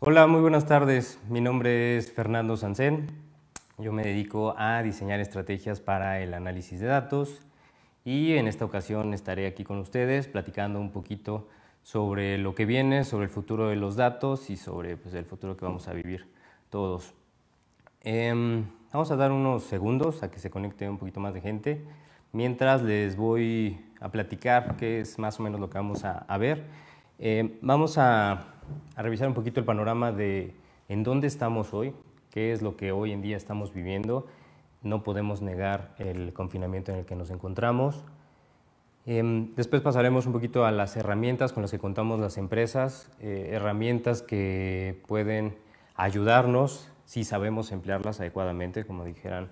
Hola, muy buenas tardes. Mi nombre es Fernando Sansén. Yo me dedico a diseñar estrategias para el análisis de datos y en esta ocasión estaré aquí con ustedes platicando un poquito sobre lo que viene, sobre el futuro de los datos y sobre el futuro que vamos a vivir todos. Vamos a dar unos segundos a que se conecte un poquito más de gente mientras les voy a platicar qué es más o menos lo que vamos a ver. Vamos a revisar un poquito el panorama de en dónde estamos hoy, qué es lo que hoy en día estamos viviendo. No podemos negar el confinamiento en el que nos encontramos. Después pasaremos un poquito a las herramientas con las que contamos las empresas, herramientas que pueden ayudarnos si sabemos emplearlas adecuadamente, como dijeran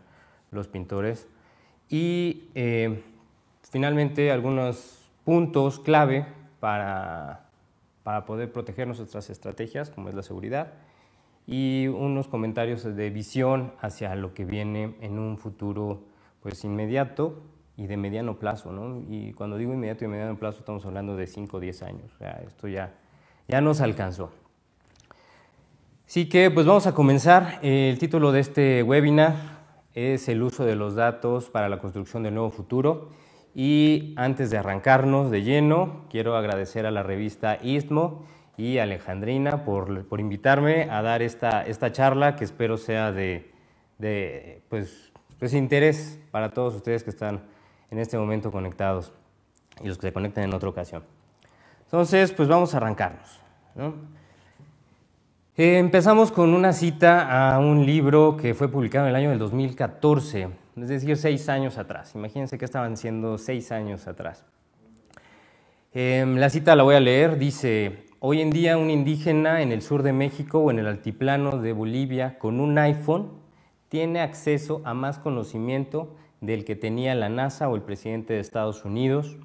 los pintores. Y finalmente algunos puntos clave para poder proteger nuestras estrategias, como es la seguridad, y unos comentarios de visión hacia lo que viene en un futuro pues inmediato y de mediano plazo, ¿no? Y cuando digo inmediato y mediano plazo estamos hablando de 5 o 10 años, o sea, esto ya nos alcanzó. Así que pues vamos a comenzar. El título de este webinar es el uso de los datos para la construcción del nuevo futuro. Y antes de arrancarnos de lleno, quiero agradecer a la revista Istmo y a Alejandrina por invitarme a dar esta charla que espero sea de interés para todos ustedes que están en este momento conectados y los que se conecten en otra ocasión. Entonces, pues vamos a arrancarnos, ¿no? Empezamos con una cita a un libro que fue publicado en el año del 2014, es decir, 6 años atrás. Imagínense qué estaban haciendo 6 años atrás. La cita la voy a leer, dice: hoy en día un indígena en el sur de México o en el altiplano de Bolivia con un iPhone tiene acceso a más conocimiento del que tenía la NASA o el presidente de Estados Unidos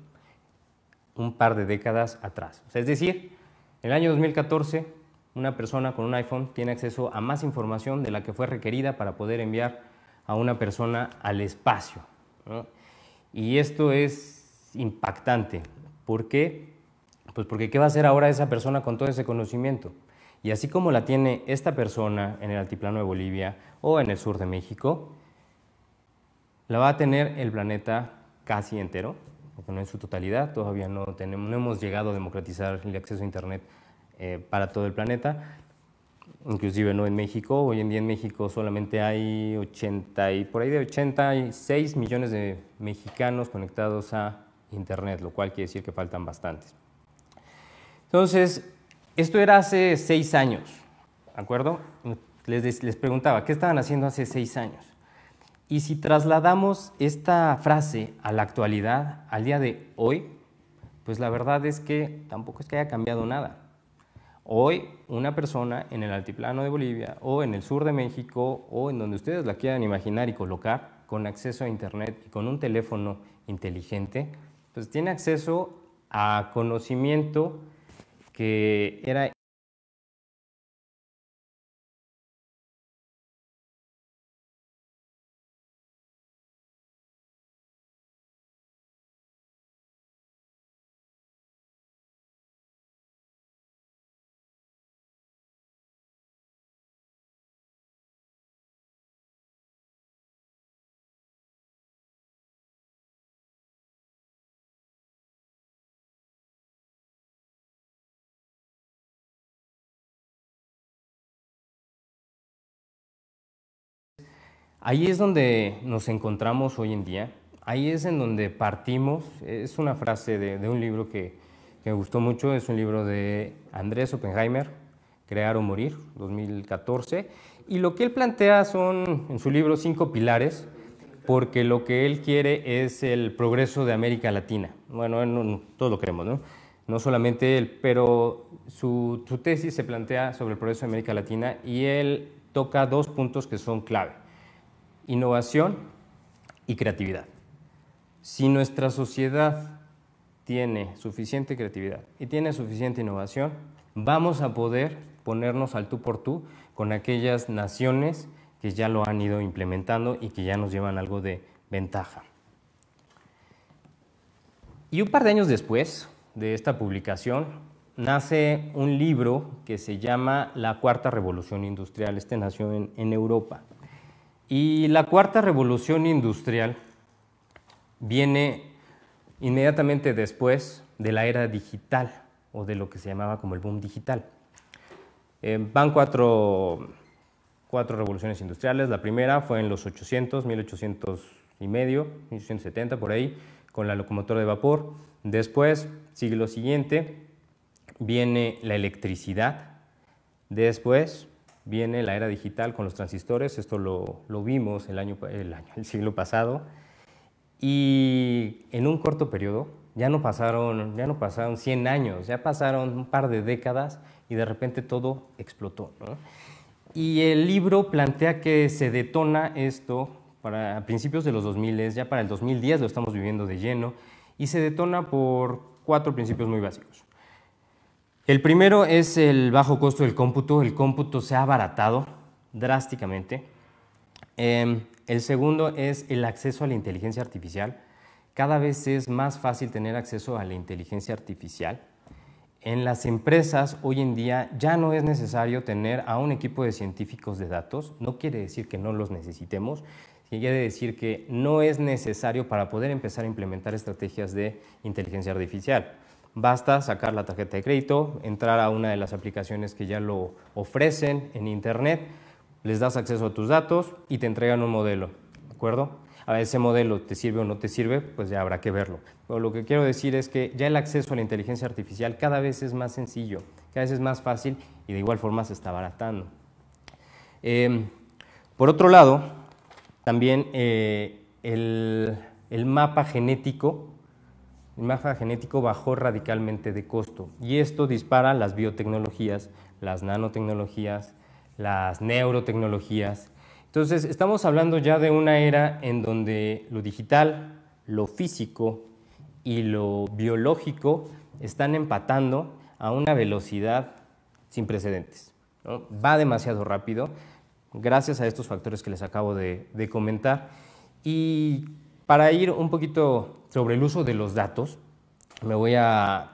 un par de décadas atrás. O sea, es decir, en el año 2014 una persona con un iPhone tiene acceso a más información de la que fue requerida para poder enviar a una persona al espacio, ¿no? Y esto es impactante. ¿Por qué? Pues porque ¿qué va a hacer ahora esa persona con todo ese conocimiento? Y así como la tiene esta persona en el altiplano de Bolivia o en el sur de México, la va a tener el planeta casi entero, porque no en su totalidad, todavía no hemos llegado a democratizar el acceso a Internet para todo el planeta, inclusive no en México. Hoy en día en México solamente hay 86 millones de mexicanos conectados a Internet, lo cual quiere decir que faltan bastantes. Entonces, esto era hace 6 años, ¿de acuerdo? Les preguntaba, ¿qué estaban haciendo hace 6 años? Y si trasladamos esta frase a la actualidad, al día de hoy, pues la verdad es que tampoco es que haya cambiado nada. Hoy, una persona en el altiplano de Bolivia o en el sur de México o en donde ustedes la quieran imaginar y colocar, con acceso a Internet y con un teléfono inteligente, pues tiene acceso a conocimiento que era ahí es donde nos encontramos hoy en día, ahí es en donde partimos. Es una frase de un libro que me gustó mucho, es un libro de Andrés Oppenheimer, Crear o Morir, 2014, y lo que él plantea son, en su libro, 5 pilares, porque lo que él quiere es el progreso de América Latina. Bueno, todos lo queremos, ¿no? No solamente él, pero su tesis se plantea sobre el progreso de América Latina y él toca 2 puntos que son clave: innovación y creatividad. Si nuestra sociedad tiene suficiente creatividad y tiene suficiente innovación, vamos a poder ponernos al tú por tú con aquellas naciones que ya lo han ido implementando y que ya nos llevan algo de ventaja. Y un par de años después de esta publicación, nace un libro que se llama La Cuarta Revolución Industrial. Este nació en Europa. Y la Cuarta Revolución Industrial viene inmediatamente después de la era digital, o de lo que se llamaba como el boom digital. Van cuatro revoluciones industriales. La primera fue en los 800, 1800 y medio, 1870 por ahí, con la locomotora de vapor. Después, siglo siguiente, viene la electricidad. Después viene la era digital con los transistores. Esto lo vimos el siglo pasado. Y en un corto periodo, ya no pasaron 100 años, ya pasaron un par de décadas y de repente todo explotó, ¿no? Y el libro plantea que se detona esto a principios de los 2000, ya para el 2010 lo estamos viviendo de lleno, y se detona por 4 principios muy básicos. El primero es el bajo costo del cómputo. El cómputo se ha abaratado drásticamente. El segundo es el acceso a la inteligencia artificial. Cada vez es más fácil tener acceso a la inteligencia artificial. En las empresas hoy en día ya no es necesario tener a un equipo de científicos de datos. No quiere decir que no los necesitemos, quiere decir que no es necesario para poder empezar a implementar estrategias de inteligencia artificial. Basta sacar la tarjeta de crédito, entrar a una de las aplicaciones que ya lo ofrecen en internet, les das acceso a tus datos y te entregan un modelo, ¿de acuerdo? A ese modelo te sirve o no te sirve, pues ya habrá que verlo. Pero lo que quiero decir es que ya el acceso a la inteligencia artificial cada vez es más sencillo, cada vez es más fácil y de igual forma se está abaratando. Por otro lado, también el mapa genético bajó radicalmente de costo y esto dispara las biotecnologías, las nanotecnologías, las neurotecnologías. Entonces, estamos hablando ya de una era en donde lo digital, lo físico y lo biológico están empatando a una velocidad sin precedentes, ¿no? Va demasiado rápido gracias a estos factores que les acabo de comentar. Y para ir un poquito sobre el uso de los datos, me voy a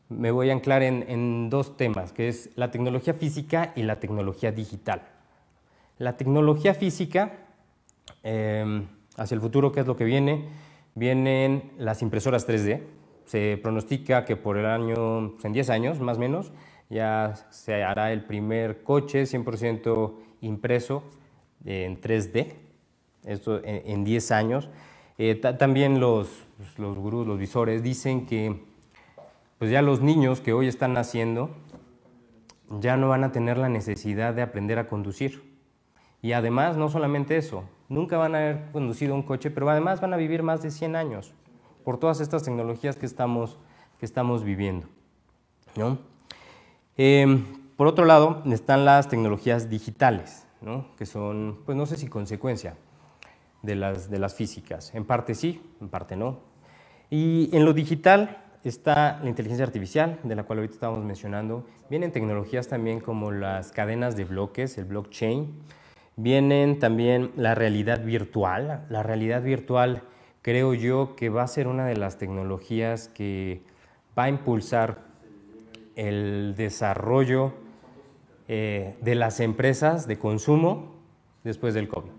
anclar en 2 temas, que es la tecnología física y la tecnología digital. La tecnología física, hacia el futuro, ¿qué es lo que viene? Vienen las impresoras 3D. Se pronostica que por el año, en 10 años más o menos, ya se hará el primer coche 100% impreso en 3D. Esto en 10 años. También los gurús, los visores, dicen que pues ya los niños que hoy están naciendo ya no van a tener la necesidad de aprender a conducir. Y además, no solamente eso, nunca van a haber conducido un coche, pero además van a vivir más de 100 años por todas estas tecnologías que estamos viviendo, ¿no? Por otro lado, están las tecnologías digitales, ¿no? Que son, pues no sé si consecuencia de las físicas. En parte sí, en parte no. Y en lo digital está la inteligencia artificial, de la cual ahorita estábamos mencionando. Vienen tecnologías también como las cadenas de bloques, el blockchain. Vienen también la realidad virtual. La realidad virtual creo yo que va a ser una de las tecnologías que va a impulsar el desarrollo de las empresas de consumo después del COVID.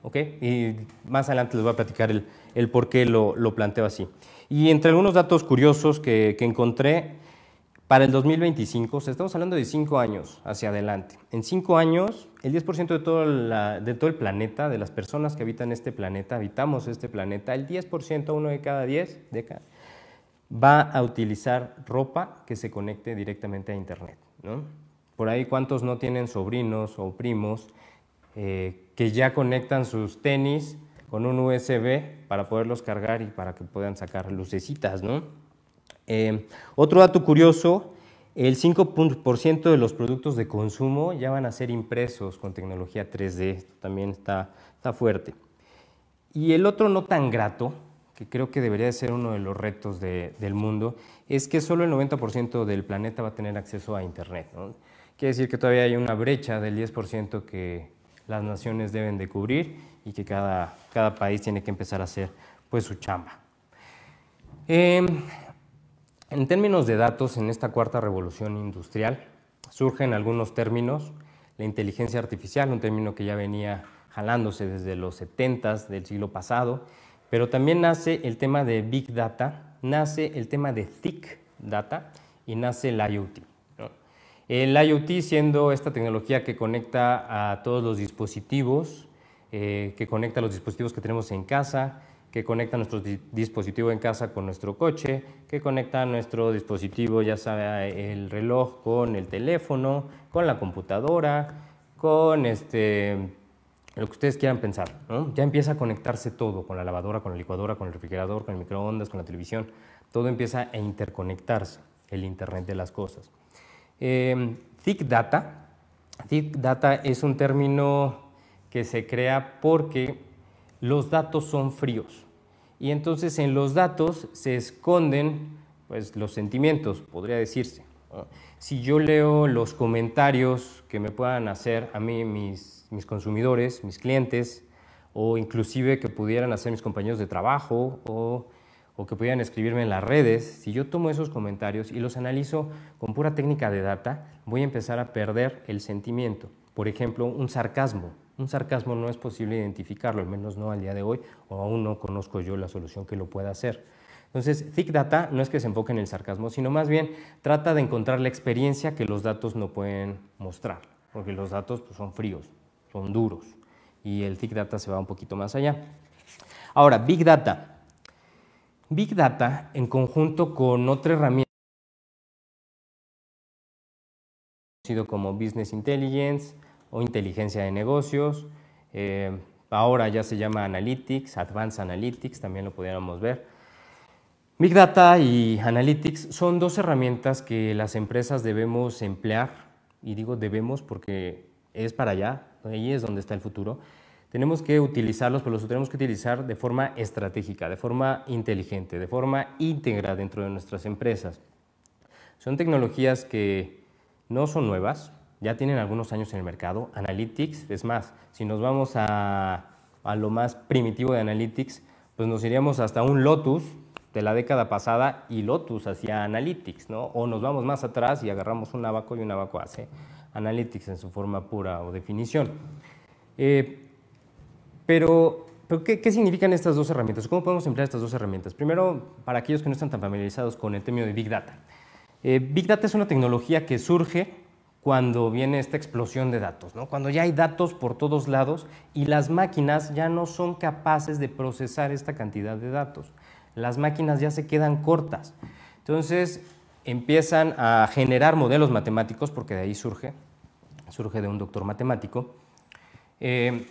¿Ok? Y más adelante les voy a platicar el por qué lo planteo así. Y entre algunos datos curiosos que encontré, para el 2025, o sea, estamos hablando de 5 años hacia adelante. En 5 años, el 10% de todo el planeta, de las personas que habitan este planeta, habitamos este planeta, el 10%, uno de cada 10, va a utilizar ropa que se conecte directamente a Internet, ¿no? Por ahí, ¿cuántos no tienen sobrinos o primos que ya conectan sus tenis con un USB para poderlos cargar y para que puedan sacar lucecitas, ¿no? Otro dato curioso, el 5% de los productos de consumo ya van a ser impresos con tecnología 3D, esto también está fuerte. Y el otro no tan grato, que creo que debería de ser uno de los retos del mundo, es que solo el 90% del planeta va a tener acceso a Internet, ¿no? Quiere decir que todavía hay una brecha del 10% que las naciones deben de cubrir y que cada país tiene que empezar a hacer pues su chamba. En términos de datos, en esta cuarta revolución industrial surgen algunos términos, la inteligencia artificial, un término que ya venía jalándose desde los 70s del siglo pasado, pero también nace el tema de Big Data, nace el tema de Thick Data y nace el IoT, ¿no? El IoT siendo esta tecnología que conecta a todos los dispositivos, que conecta a los dispositivos que tenemos en casa, que conecta nuestro dispositivo en casa con nuestro coche, que conecta nuestro dispositivo, ya sea el reloj, con el teléfono, con la computadora, con lo que ustedes quieran pensar, ¿no? Ya empieza a conectarse todo, con la lavadora, con la licuadora, con el refrigerador, con el microondas, con la televisión, todo empieza a interconectarse, el Internet de las cosas. Thick Data es un término que se crea porque los datos son fríos y entonces en los datos se esconden pues, los sentimientos, podría decirse, ¿no? Si yo leo los comentarios que me puedan hacer a mí mis consumidores, mis clientes, o inclusive que pudieran hacer mis compañeros de trabajo o que pudieran escribirme en las redes, si yo tomo esos comentarios y los analizo con pura técnica de data, voy a empezar a perder el sentimiento. Por ejemplo, un sarcasmo. Un sarcasmo no es posible identificarlo, al menos no al día de hoy, o aún no conozco yo la solución que lo pueda hacer. Entonces, Thick Data no es que se enfoque en el sarcasmo, sino más bien trata de encontrar la experiencia que los datos no pueden mostrar, porque los datos pues, son fríos, son duros, y el Thick Data se va un poquito más allá. Ahora, Big Data. Big Data, en conjunto con otra herramienta, conocido como Business Intelligence o inteligencia de negocios, ahora ya se llama Analytics, Advanced Analytics, también lo pudiéramos ver. Big Data y Analytics son dos herramientas que las empresas debemos emplear, y digo debemos porque es para allá, ahí es donde está el futuro. Tenemos que utilizarlos, pero los tenemos que utilizar de forma estratégica, de forma inteligente, de forma íntegra dentro de nuestras empresas. Son tecnologías que no son nuevas, ya tienen algunos años en el mercado. Analytics, es más, si nos vamos a lo más primitivo de Analytics, pues nos iríamos hasta un Lotus de la década pasada y Lotus hacía Analytics, ¿no? O nos vamos más atrás y agarramos un Abaco y un Abaco hace Analytics en su forma pura o definición. Pero ¿qué significan estas dos herramientas? ¿Cómo podemos emplear estas dos herramientas? Primero, para aquellos que no están tan familiarizados con el término de Big Data. Big Data es una tecnología que surge cuando viene esta explosión de datos, ¿no? Cuando ya hay datos por todos lados y las máquinas ya no son capaces de procesar esta cantidad de datos. Las máquinas ya se quedan cortas. Entonces empiezan a generar modelos matemáticos, porque de ahí surge de un doctor matemático.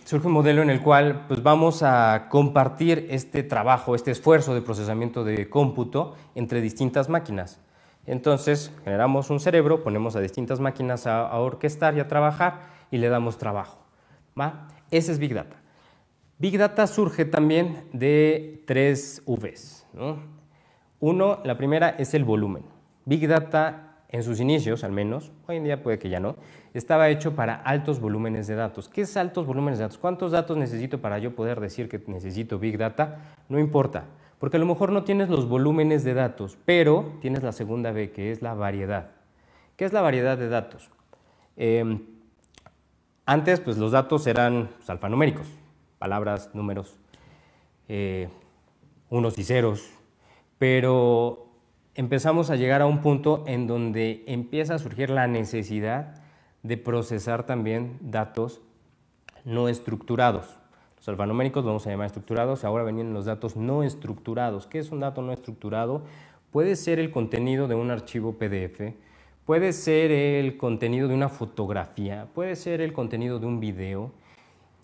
Surge un modelo en el cual pues, vamos a compartir este trabajo, este esfuerzo de procesamiento de cómputo entre distintas máquinas. Entonces generamos un cerebro, ponemos a distintas máquinas a orquestar y a trabajar y le damos trabajo, ¿va? Ese es Big Data. Big Data surge también de 3 Vs, ¿no? Uno, la primera es el volumen. Big Data en sus inicios, al menos, hoy en día puede que ya no, estaba hecho para altos volúmenes de datos. ¿Qué es altos volúmenes de datos? ¿Cuántos datos necesito para yo poder decir que necesito Big Data? No importa, porque a lo mejor no tienes los volúmenes de datos, pero tienes la segunda B, que es la variedad. ¿Qué es la variedad de datos? Antes, pues los datos eran pues, alfanuméricos, palabras, números, unos y ceros, pero empezamos a llegar a un punto en donde empieza a surgir la necesidad de procesar también datos no estructurados. Los alfanuméricos los vamos a llamar estructurados, ahora venían los datos no estructurados. ¿Qué es un dato no estructurado? Puede ser el contenido de un archivo PDF, puede ser el contenido de una fotografía, puede ser el contenido de un video,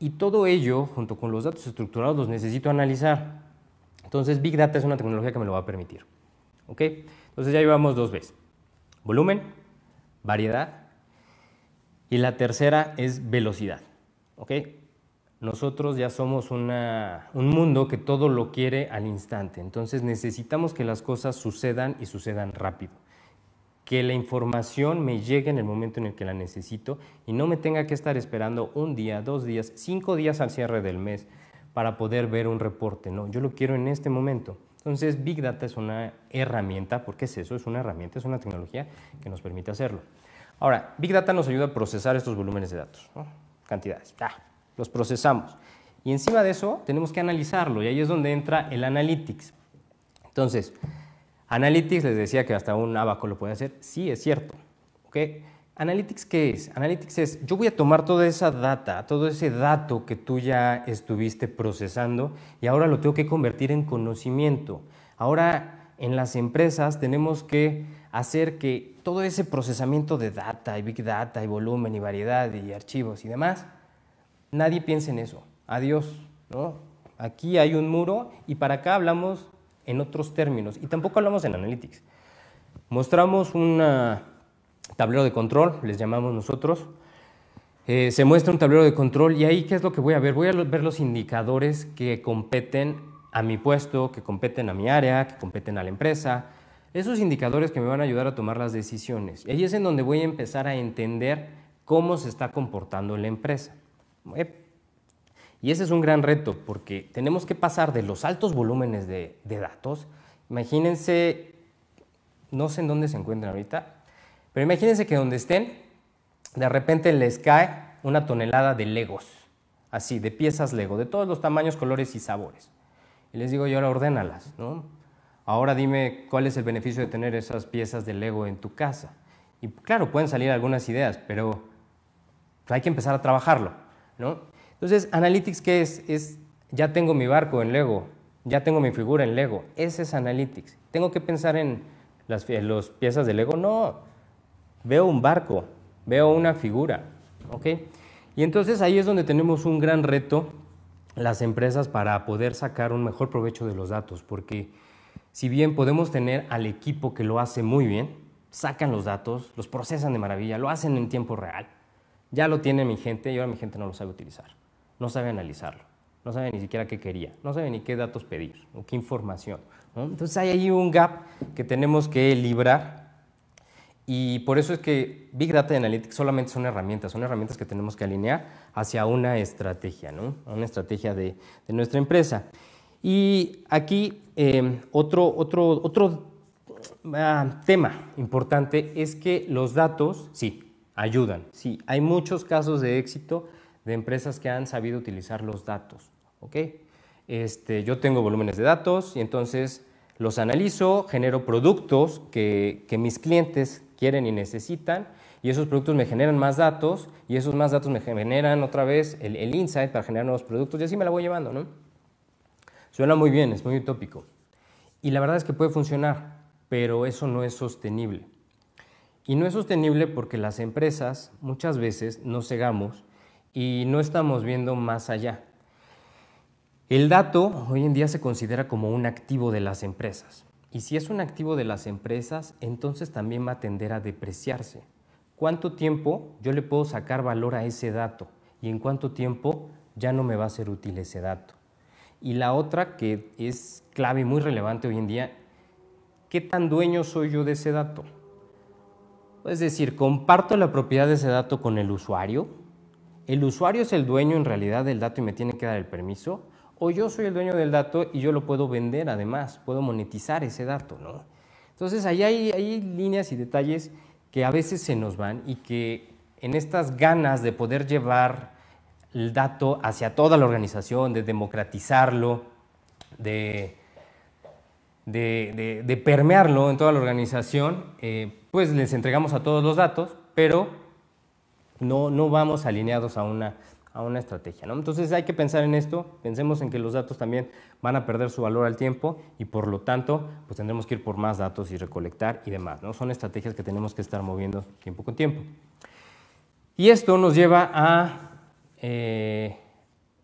y todo ello, junto con los datos estructurados, los necesito analizar. Entonces, Big Data es una tecnología que me lo va a permitir. ¿Ok? Entonces ya llevamos 2 Bs. Volumen, variedad, y la tercera es velocidad. ¿Ok? Nosotros ya somos un mundo que todo lo quiere al instante, entonces necesitamos que las cosas sucedan y sucedan rápido. Que la información me llegue en el momento en el que la necesito y no me tenga que estar esperando 1 día, 2 días, 5 días al cierre del mes para poder ver un reporte. No, yo lo quiero en este momento. Entonces, Big Data es una herramienta, ¿por qué es eso? Es una herramienta, es una tecnología que nos permite hacerlo. Ahora, Big Data nos ayuda a procesar estos volúmenes de datos, ¿no? Cantidades, los procesamos. Y encima de eso tenemos que analizarlo, y ahí es donde entra el Analytics. Entonces, Analytics, les decía que hasta un abaco lo puede hacer, sí, es cierto. ¿Okay? Analytics, ¿qué es? Analytics es, yo voy a tomar toda esa data, todo ese dato que tú ya estuviste procesando y ahora lo tengo que convertir en conocimiento. Ahora, en las empresas tenemos que hacer que todo ese procesamiento de data y Big Data y volumen y variedad y archivos y demás, nadie piense en eso. Adiós, ¿no? Aquí hay un muro y para acá hablamos en otros términos y tampoco hablamos en Analytics. Mostramos un tablero de control, les llamamos nosotros. Se muestra un tablero de control y ahí, ¿qué es lo que voy a ver? Voy a ver los indicadores que competen a mi puesto, que competen a mi área, que competen a la empresa. Esos indicadores que me van a ayudar a tomar las decisiones. Y ahí es en donde voy a empezar a entender cómo se está comportando la empresa. Y ese es un gran reto porque tenemos que pasar de los altos volúmenes de datos. Imagínense, no sé en dónde se encuentran ahorita, pero imagínense que donde estén, de repente les cae una tonelada de Legos, así, de piezas Lego, de todos los tamaños, colores y sabores. Y les digo yo, ahora ordénalas, ¿no? Ahora dime cuál es el beneficio de tener esas piezas de Lego en tu casa. Y claro, pueden salir algunas ideas, pero hay que empezar a trabajarlo, ¿no? Entonces, Analytics, ¿qué es? Ya tengo mi barco en Lego, ya tengo mi figura en Lego. Ese es Analytics. ¿Tengo que pensar en las piezas de Lego? No. Veo un barco, veo una figura, ¿ok? Y entonces ahí es donde tenemos un gran reto las empresas para poder sacar un mejor provecho de los datos, porque si bien podemos tener al equipo que lo hace muy bien, sacan los datos, los procesan de maravilla, lo hacen en tiempo real, ya lo tiene mi gente y ahora mi gente no lo sabe utilizar, no sabe analizarlo, no sabe ni siquiera qué quería, no sabe ni qué datos pedir o qué información, ¿no? Entonces hay ahí un gap que tenemos que librar. Y por eso es que Big Data y Analytics solamente son herramientas que tenemos que alinear hacia una estrategia, ¿no? Una estrategia de nuestra empresa. Y aquí otro tema importante es que los datos, sí, ayudan. Sí, hay muchos casos de éxito de empresas que han sabido utilizar los datos, ¿ok? Yo tengo volúmenes de datos y entonces los analizo, genero productos que mis clientes quieren y necesitan, y esos productos me generan más datos, y esos más datos me generan otra vez el insight para generar nuevos productos, y así me la voy llevando, ¿no? Suena muy bien, es muy utópico. Y la verdad es que puede funcionar, pero eso no es sostenible. Y no es sostenible porque las empresas muchas veces nos cegamos y no estamos viendo más allá. El dato hoy en día se considera como un activo de las empresas. Y si es un activo de las empresas, entonces también va a tender a depreciarse. ¿Cuánto tiempo yo le puedo sacar valor a ese dato? Y en cuánto tiempo ya no me va a ser útil ese dato. Y la otra que es clave y muy relevante hoy en día, ¿qué tan dueño soy yo de ese dato? Es decir, ¿comparto la propiedad de ese dato con el usuario? ¿El usuario es el dueño en realidad del dato y me tiene que dar el permiso? ¿O yo soy el dueño del dato y yo lo puedo vender además, puedo monetizar ese dato, ¿no? Entonces, ahí hay líneas y detalles que a veces se nos van y que en estas ganas de poder llevar el dato hacia toda la organización, de democratizarlo, de permearlo en toda la organización, pues les entregamos a todos los datos, pero no vamos alineados a una estrategia, ¿no? Entonces hay que pensar en esto, pensemos en que los datos también van a perder su valor al tiempo y por lo tanto pues tendremos que ir por más datos y recolectar y demás, ¿no? Son estrategias que tenemos que estar moviendo tiempo con tiempo. Y esto nos lleva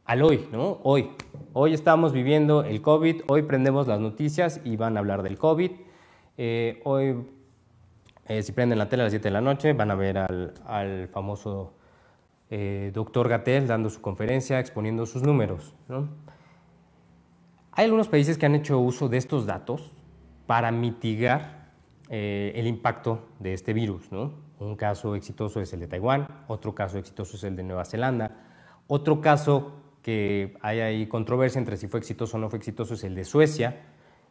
al hoy, ¿no? Hoy estamos viviendo el COVID, hoy prendemos las noticias y van a hablar del COVID. Hoy, si prenden la tele a las 7 de la noche, van a ver al famoso doctor Gatell dando su conferencia, exponiendo sus números, ¿no? Hay algunos países que han hecho uso de estos datos para mitigar el impacto de este virus, ¿no? Un caso exitoso es el de Taiwán, otro caso exitoso es el de Nueva Zelanda, otro caso que hay ahí controversia entre si fue exitoso o no fue exitoso es el de Suecia,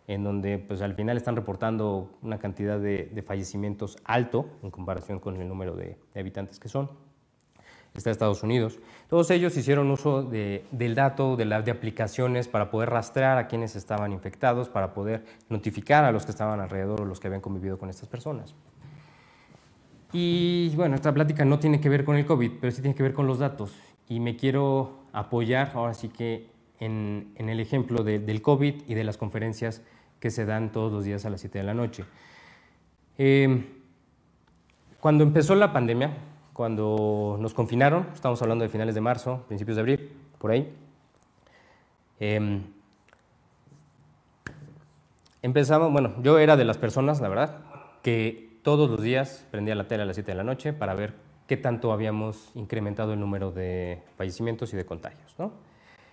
en donde pues, al final están reportando una cantidad de fallecimientos alto en comparación con el número de habitantes que son. Está Estados Unidos. Todos ellos hicieron uso del dato, de aplicaciones para poder rastrear a quienes estaban infectados, para poder notificar a los que estaban alrededor o los que habían convivido con estas personas. Y bueno, esta plática no tiene que ver con el COVID, pero sí tiene que ver con los datos. Y me quiero apoyar ahora sí que en el ejemplo del COVID y de las conferencias que se dan todos los días a las 7 de la noche. Cuando empezó la pandemia, cuando nos confinaron, estamos hablando de finales de marzo, principios de abril, por ahí, empezamos, bueno, yo era de las personas, la verdad, que todos los días prendía la tele a las 7 de la noche para ver qué tanto habíamos incrementado el número de fallecimientos y de contagios, ¿no?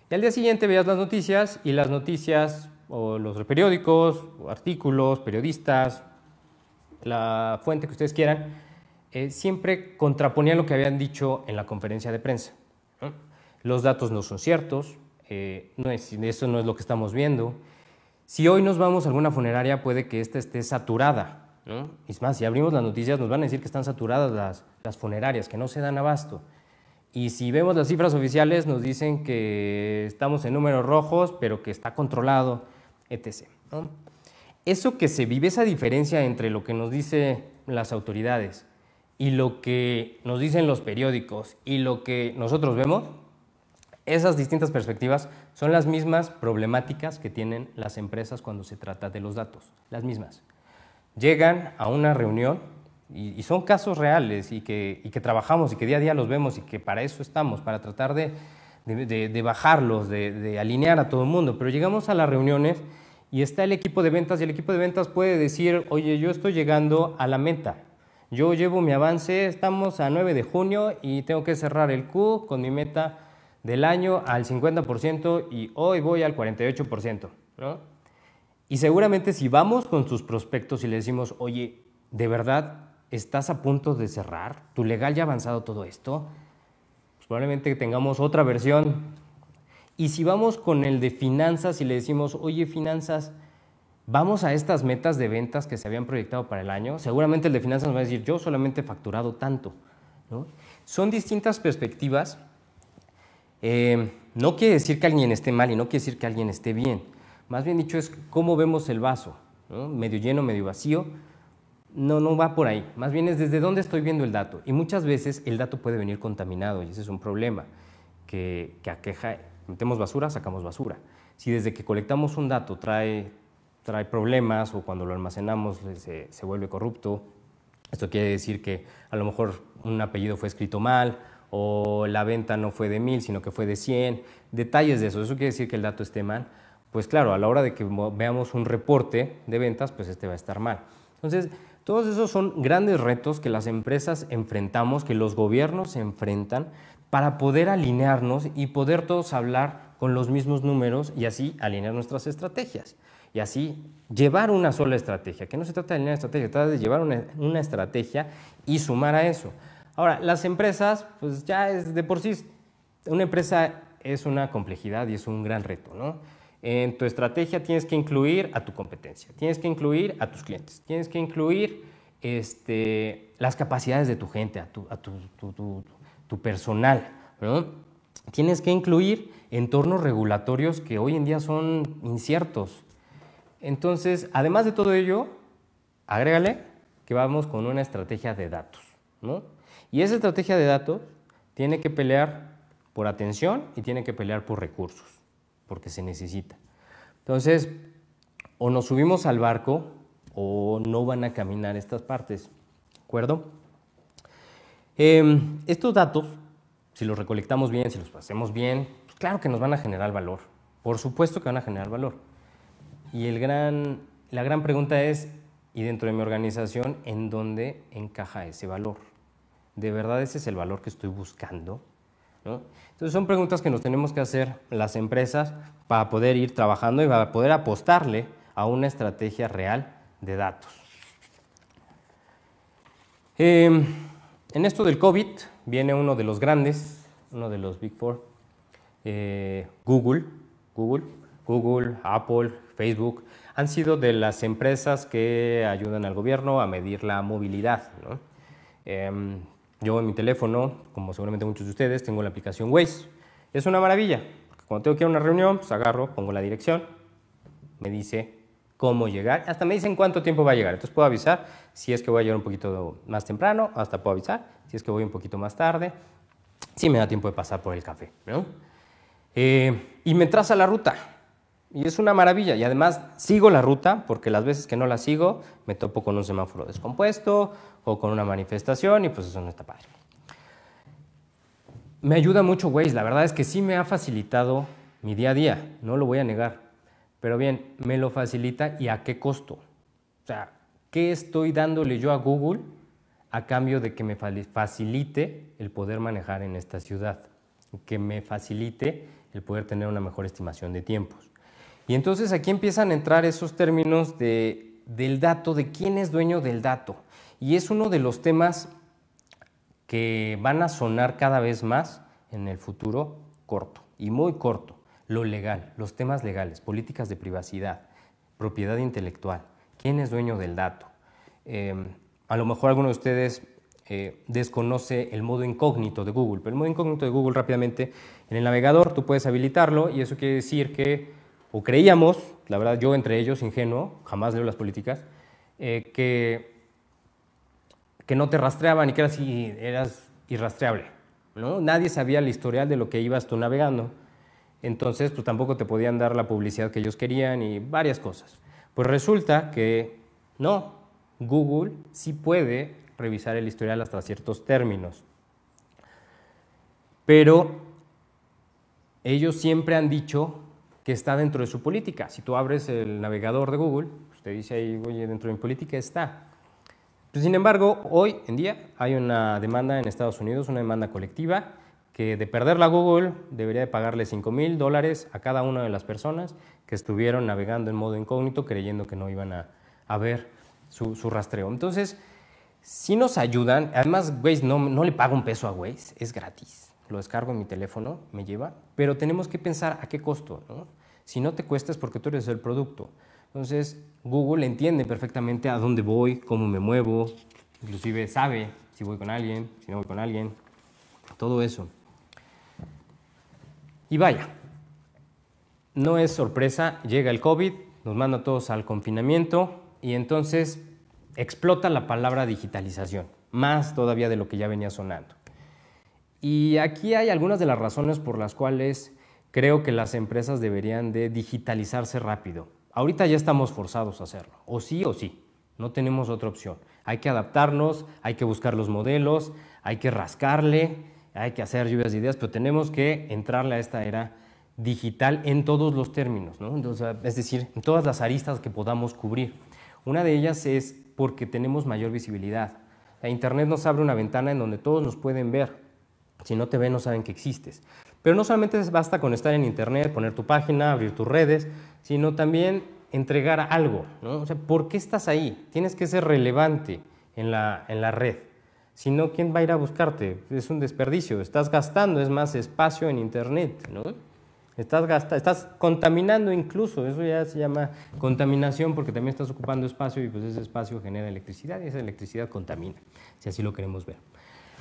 Y al día siguiente veías las noticias y las noticias, o los periódicos, o artículos, periodistas, la fuente que ustedes quieran, siempre contraponían lo que habían dicho en la conferencia de prensa, ¿no? Los datos no son ciertos, eso no es lo que estamos viendo. Si hoy nos vamos a alguna funeraria, puede que esta esté saturada, ¿no? Es más, si abrimos las noticias nos van a decir que están saturadas las funerarias, que no se dan abasto. Y si vemos las cifras oficiales, nos dicen que estamos en números rojos, pero que está controlado, etc., ¿no? Eso que se vive, esa diferencia entre lo que nos dicen las autoridades y lo que nos dicen los periódicos y lo que nosotros vemos, esas distintas perspectivas son las mismas problemáticas que tienen las empresas cuando se trata de los datos, las mismas. Llegan a una reunión y son casos reales y que trabajamos y que día a día los vemos y que para eso estamos, para tratar de bajarlos, de alinear a todo el mundo, pero llegamos a las reuniones y está el equipo de ventas y el equipo de ventas puede decir, oye, yo estoy llegando a la meta, yo llevo mi avance, estamos a 9 de junio y tengo que cerrar el Q con mi meta del año al 50% y hoy voy al 48%, ¿no? Y seguramente si vamos con sus prospectos y le decimos, oye, ¿de verdad estás a punto de cerrar? ¿Tu legal ya ha avanzado todo esto? Pues probablemente tengamos otra versión. Y si vamos con el de finanzas y le decimos, oye, finanzas, vamos a estas metas de ventas que se habían proyectado para el año, seguramente el de finanzas nos va a decir, yo solamente he facturado tanto, ¿no? Son distintas perspectivas. No quiere decir que alguien esté mal y no quiere decir que alguien esté bien. Más bien dicho es cómo vemos el vaso, ¿no? Medio lleno, medio vacío. No va por ahí. Más bien es desde dónde estoy viendo el dato. Y muchas veces el dato puede venir contaminado y ese es un problema que aqueja. Metemos basura, sacamos basura. Si desde que colectamos un dato trae problemas o cuando lo almacenamos se vuelve corrupto, esto quiere decir que a lo mejor un apellido fue escrito mal o la venta no fue de 1000 sino que fue de 100, detalles de eso quiere decir que el dato esté mal, pues claro, a la hora de que veamos un reporte de ventas, pues este va a estar mal. Entonces, todos esos son grandes retos que las empresas enfrentamos, que los gobiernos se enfrentan para poder alinearnos y poder todos hablar con los mismos números y así alinear nuestras estrategias. Y así llevar una sola estrategia, que no se trata de alinear estrategia, se trata de llevar una estrategia y sumar a eso. Ahora, las empresas, pues ya es de por sí, una empresa es una complejidad y es un gran reto, ¿no? En tu estrategia tienes que incluir a tu competencia, tienes que incluir a tus clientes, tienes que incluir las capacidades de tu gente, a tu personal, ¿no? Tienes que incluir entornos regulatorios que hoy en día son inciertos. Entonces, además de todo ello, agrégale que vamos con una estrategia de datos, ¿no? Y esa estrategia de datos tiene que pelear por atención y tiene que pelear por recursos, porque se necesita. Entonces, o nos subimos al barco o no van a caminar estas partes, ¿de acuerdo? Estos datos, si los recolectamos bien, si los hacemos bien, pues claro que nos van a generar valor. Por supuesto que van a generar valor. Y la gran pregunta es, y dentro de mi organización, ¿en dónde encaja ese valor? ¿De verdad ese es el valor que estoy buscando? ¿No? Entonces son preguntas que nos tenemos que hacer las empresas para poder ir trabajando y para poder apostarle a una estrategia real de datos. En esto del COVID viene uno de los grandes, uno de los Big Four, Google, Apple, Facebook, han sido de las empresas que ayudan al gobierno a medir la movilidad, ¿no? Yo en mi teléfono, como seguramente muchos de ustedes, tengo la aplicación Waze. Es una maravilla. Cuando tengo que ir a una reunión, pues agarro, pongo la dirección, me dice cómo llegar, hasta me dicen cuánto tiempo va a llegar. Entonces puedo avisar si es que voy a llegar un poquito más temprano, hasta puedo avisar si es que voy un poquito más tarde, si me da tiempo de pasar por el café, ¿no? Y me traza la ruta. Y es una maravilla. Y además sigo la ruta porque las veces que no la sigo me topo con un semáforo descompuesto o con una manifestación y pues eso no está padre. Me ayuda mucho Waze. La verdad es que sí me ha facilitado mi día a día. No lo voy a negar. Pero bien, me lo facilita ¿y a qué costo? O sea, ¿qué estoy dándole yo a Google a cambio de que me facilite el poder manejar en esta ciudad? Que me facilite el poder tener una mejor estimación de tiempos. Y entonces aquí empiezan a entrar esos términos del dato, de quién es dueño del dato. Y es uno de los temas que van a sonar cada vez más en el futuro corto, y muy corto. Lo legal, los temas legales, políticas de privacidad, propiedad intelectual, quién es dueño del dato. A lo mejor alguno de ustedes desconoce el modo incógnito de Google, pero el modo incógnito de Google rápidamente, en el navegador tú puedes habilitarlo y eso quiere decir que, o creíamos, la verdad yo entre ellos, ingenuo, jamás leo las políticas, que no te rastreaban y que eras irrastreable, ¿no? Nadie sabía el historial de lo que ibas tú navegando, entonces pues tampoco te podían dar la publicidad que ellos querían y varias cosas. Pues resulta que no, Google sí puede revisar el historial hasta ciertos términos, pero ellos siempre han dicho que está dentro de su política. Si tú abres el navegador de Google, pues te dice ahí, oye, dentro de mi política está. Pues, sin embargo, hoy en día hay una demanda en Estados Unidos, una demanda colectiva, que de perderla Google debería de pagarle $5,000 a cada una de las personas que estuvieron navegando en modo incógnito creyendo que no iban a ver su rastreo. Entonces, sí nos ayudan. Además, Waze no le pago un peso a Waze, es gratis. Lo descargo en mi teléfono, me lleva, pero tenemos que pensar a qué costo, ¿no? Si no te cuesta es porque tú eres el producto. Entonces, Google entiende perfectamente a dónde voy, cómo me muevo, inclusive sabe si voy con alguien, si no voy con alguien, todo eso. Y vaya, no es sorpresa, llega el COVID, nos manda a todos al confinamiento y entonces explota la palabra digitalización, más todavía de lo que ya venía sonando. Y aquí hay algunas de las razones por las cuales creo que las empresas deberían de digitalizarse rápido. Ahorita ya estamos forzados a hacerlo, o sí, no tenemos otra opción. Hay que adaptarnos, hay que buscar los modelos, hay que rascarle, hay que hacer lluvias de ideas, pero tenemos que entrarle a esta era digital en todos los términos, ¿no? Entonces, es decir, en todas las aristas que podamos cubrir. Una de ellas es porque tenemos mayor visibilidad. Internet nos abre una ventana en donde todos nos pueden ver. Si no te ven, no saben que existes. Pero no solamente basta con estar en Internet, poner tu página, abrir tus redes, sino también entregar algo, ¿no? O sea, ¿por qué estás ahí? Tienes que ser relevante en la red. Si no, ¿quién va a ir a buscarte? Es un desperdicio. Estás gastando, es más, espacio en Internet, ¿no? Estás contaminando incluso. Eso ya se llama contaminación porque también estás ocupando espacio y pues ese espacio genera electricidad y esa electricidad contamina, si así lo queremos ver.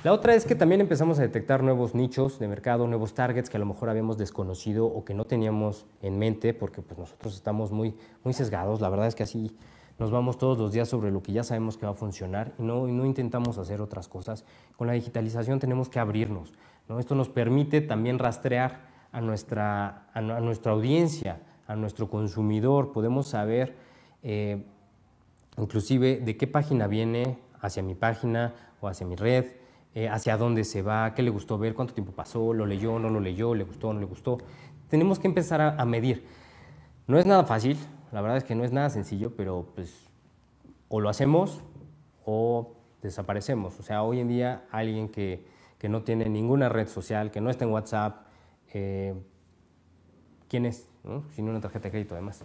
La otra es que también empezamos a detectar nuevos nichos de mercado, nuevos targets que a lo mejor habíamos desconocido o que no teníamos en mente porque pues, nosotros estamos muy sesgados. La verdad es que así nos vamos todos los días sobre lo que ya sabemos que va a funcionar y no intentamos hacer otras cosas. Con la digitalización tenemos que abrirnos, ¿no? Esto nos permite también rastrear a nuestra audiencia, a nuestro consumidor. Podemos saber inclusive de qué página viene hacia mi página o hacia mi red, hacia dónde se va, qué le gustó ver, cuánto tiempo pasó, lo leyó, no lo leyó, le gustó, no le gustó. Tenemos que empezar a medir. No es nada fácil, la verdad es que no es nada sencillo, pero pues o lo hacemos o desaparecemos. O sea, hoy en día alguien que no tiene ninguna red social, que no está en WhatsApp, ¿quién es? ¿No? Sin una tarjeta de crédito además.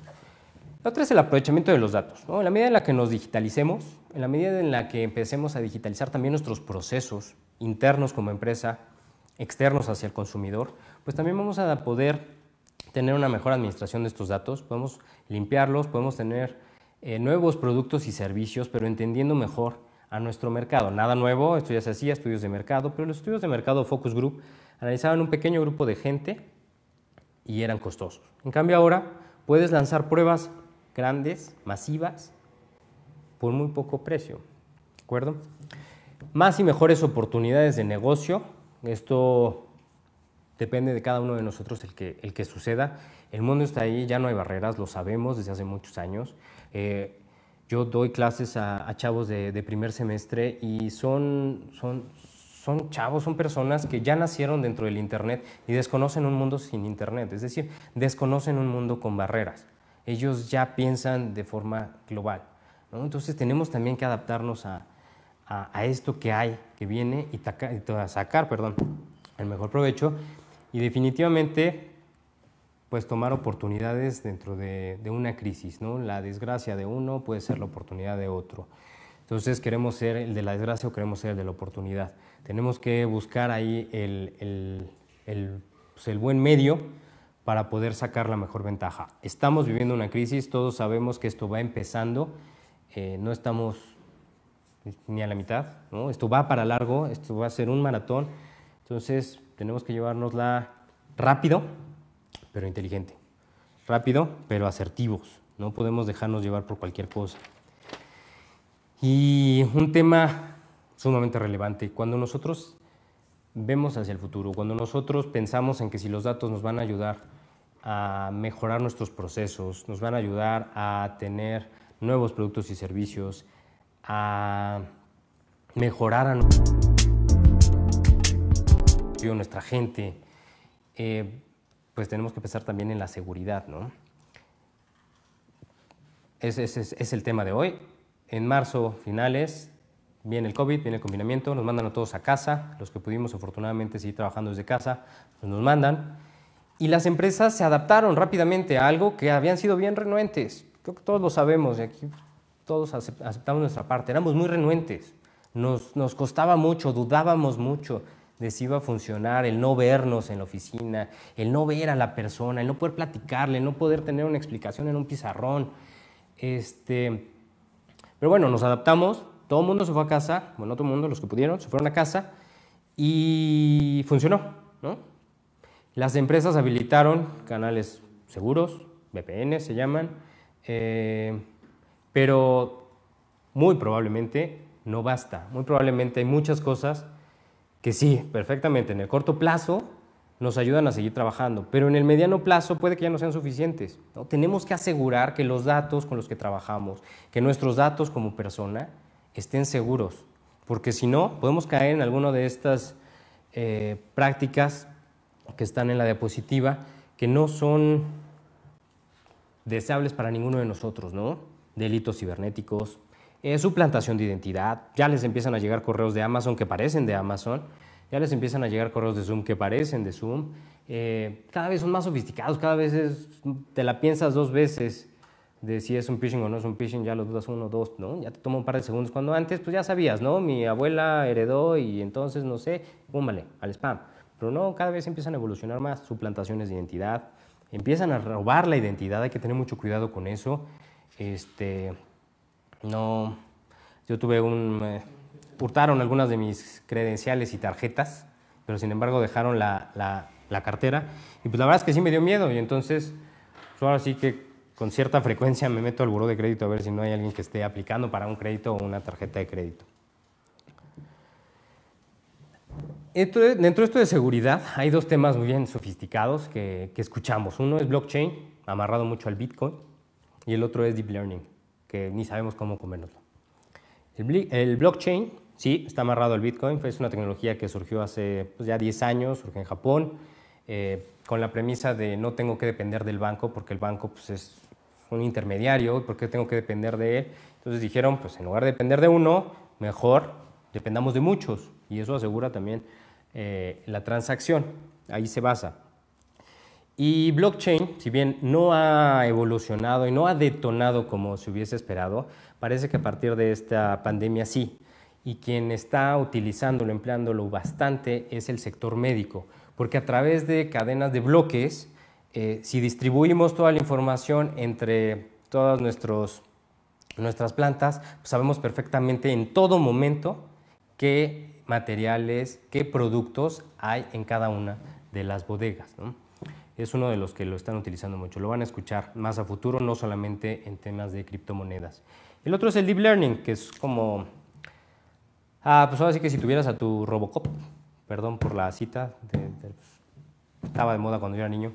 La otra es el aprovechamiento de los datos, ¿no? En la medida en la que nos digitalicemos, en la medida en la que empecemos a digitalizar también nuestros procesos internos como empresa, externos hacia el consumidor, pues también vamos a poder tener una mejor administración de estos datos, podemos limpiarlos, podemos tener nuevos productos y servicios, pero entendiendo mejor a nuestro mercado. Nada nuevo, esto ya se hacía, estudios de mercado, pero los estudios de mercado Focus Group analizaban un pequeño grupo de gente y eran costosos. En cambio ahora puedes lanzar pruebas grandes, masivas, por muy poco precio, ¿de acuerdo? Más y mejores oportunidades de negocio, esto depende de cada uno de nosotros el que suceda. El mundo está ahí, ya no hay barreras, lo sabemos desde hace muchos años. Yo doy clases a chavos de primer semestre y son chavos, son personas que ya nacieron dentro del Internet y desconocen un mundo sin Internet, es decir, desconocen un mundo con barreras. Ellos ya piensan de forma global, ¿no? Entonces tenemos también que adaptarnos a esto que hay, que viene y sacar el mejor provecho y definitivamente pues tomar oportunidades dentro de una crisis, ¿no? La desgracia de uno puede ser la oportunidad de otro. Entonces, ¿queremos ser el de la desgracia o queremos ser el de la oportunidad? Tenemos que buscar ahí el buen medio para poder sacar la mejor ventaja. Estamos viviendo una crisis, todos sabemos que esto va empezando, no estamos ni a la mitad, ¿no? Esto va para largo, esto va a ser un maratón, entonces tenemos que llevárnosla rápido, pero inteligente. Rápido, pero asertivos. No podemos dejarnos llevar por cualquier cosa. Y un tema sumamente relevante, cuando nosotros vemos hacia el futuro, cuando nosotros pensamos en que si los datos nos van a ayudar a mejorar nuestros procesos, nos van a ayudar a tener nuevos productos y servicios, a mejorar a nuestra gente, pues tenemos que pensar también en la seguridad, ¿no? Ese es el tema de hoy. En marzo, finales, viene el COVID, viene el confinamiento, nos mandan a todos a casa, los que pudimos afortunadamente seguir trabajando desde casa, pues nos mandan. Y las empresas se adaptaron rápidamente a algo que habían sido bien renuentes. Creo que todos lo sabemos, y aquí todos aceptamos nuestra parte, éramos muy renuentes, nos costaba mucho, dudábamos mucho de si iba a funcionar, el no vernos en la oficina, el no ver a la persona, el no poder platicarle, el no poder tener una explicación en un pizarrón. Pero bueno, nos adaptamos, todo el mundo se fue a casa, bueno, no todo el mundo, los que pudieron, se fueron a casa y funcionó, ¿no? Las empresas habilitaron canales seguros, VPN se llaman, pero muy probablemente no basta, muy probablemente hay muchas cosas que sí, perfectamente, en el corto plazo nos ayudan a seguir trabajando, pero en el mediano plazo puede que ya no sean suficientes, ¿no? Tenemos que asegurar que los datos con los que trabajamos, que nuestros datos como persona estén seguros, porque si no, podemos caer en alguna de estas prácticas que están en la diapositiva, que no son deseables para ninguno de nosotros, ¿no? Delitos cibernéticos, suplantación de identidad, ya les empiezan a llegar correos de Amazon que parecen de Amazon, ya les empiezan a llegar correos de Zoom que parecen de Zoom, cada vez son más sofisticados, cada vez te la piensas dos veces de si es un phishing o no es un phishing, ya lo dudas uno, dos, ¿no? Ya te toma un par de segundos, cuando antes pues ya sabías, ¿no? Mi abuela heredó y entonces, no sé, púmbale, al spam. Pero no, cada vez empiezan a evolucionar más, suplantaciones de identidad, empiezan a robar la identidad, hay que tener mucho cuidado con eso. No, yo tuve hurtaron algunas de mis credenciales y tarjetas, pero sin embargo dejaron la cartera y pues la verdad es que sí me dio miedo y entonces pues ahora sí que con cierta frecuencia me meto al buró de crédito a ver si no hay alguien que esté aplicando para un crédito o una tarjeta de crédito. Dentro de esto de seguridad hay dos temas muy bien sofisticados que escuchamos. Uno es blockchain, amarrado mucho al Bitcoin, y el otro es deep learning, que ni sabemos cómo comérnoslo. El blockchain, sí, está amarrado al Bitcoin, es una tecnología que surgió hace pues, ya 10 años, surgió en Japón, con la premisa de no tengo que depender del banco, porque el banco pues, es un intermediario, ¿por qué tengo que depender de él? Entonces dijeron, pues en lugar de depender de uno, mejor dependamos de muchos, y eso asegura también la transacción, ahí se basa. Y blockchain, si bien no ha evolucionado y no ha detonado como se hubiese esperado, parece que a partir de esta pandemia sí. Y quien está utilizándolo, empleándolo bastante es el sector médico, porque a través de cadenas de bloques si distribuimos toda la información entre todas nuestras plantas, pues sabemos perfectamente en todo momento qué materiales, qué productos hay en cada una de las bodegas, ¿no? Es uno de los que lo están utilizando mucho. Lo van a escuchar más a futuro, no solamente en temas de criptomonedas. El otro es el Deep Learning, que es como... pues ahora sí que si tuvieras a tu Robocop, perdón por la cita, estaba de moda cuando yo era niño,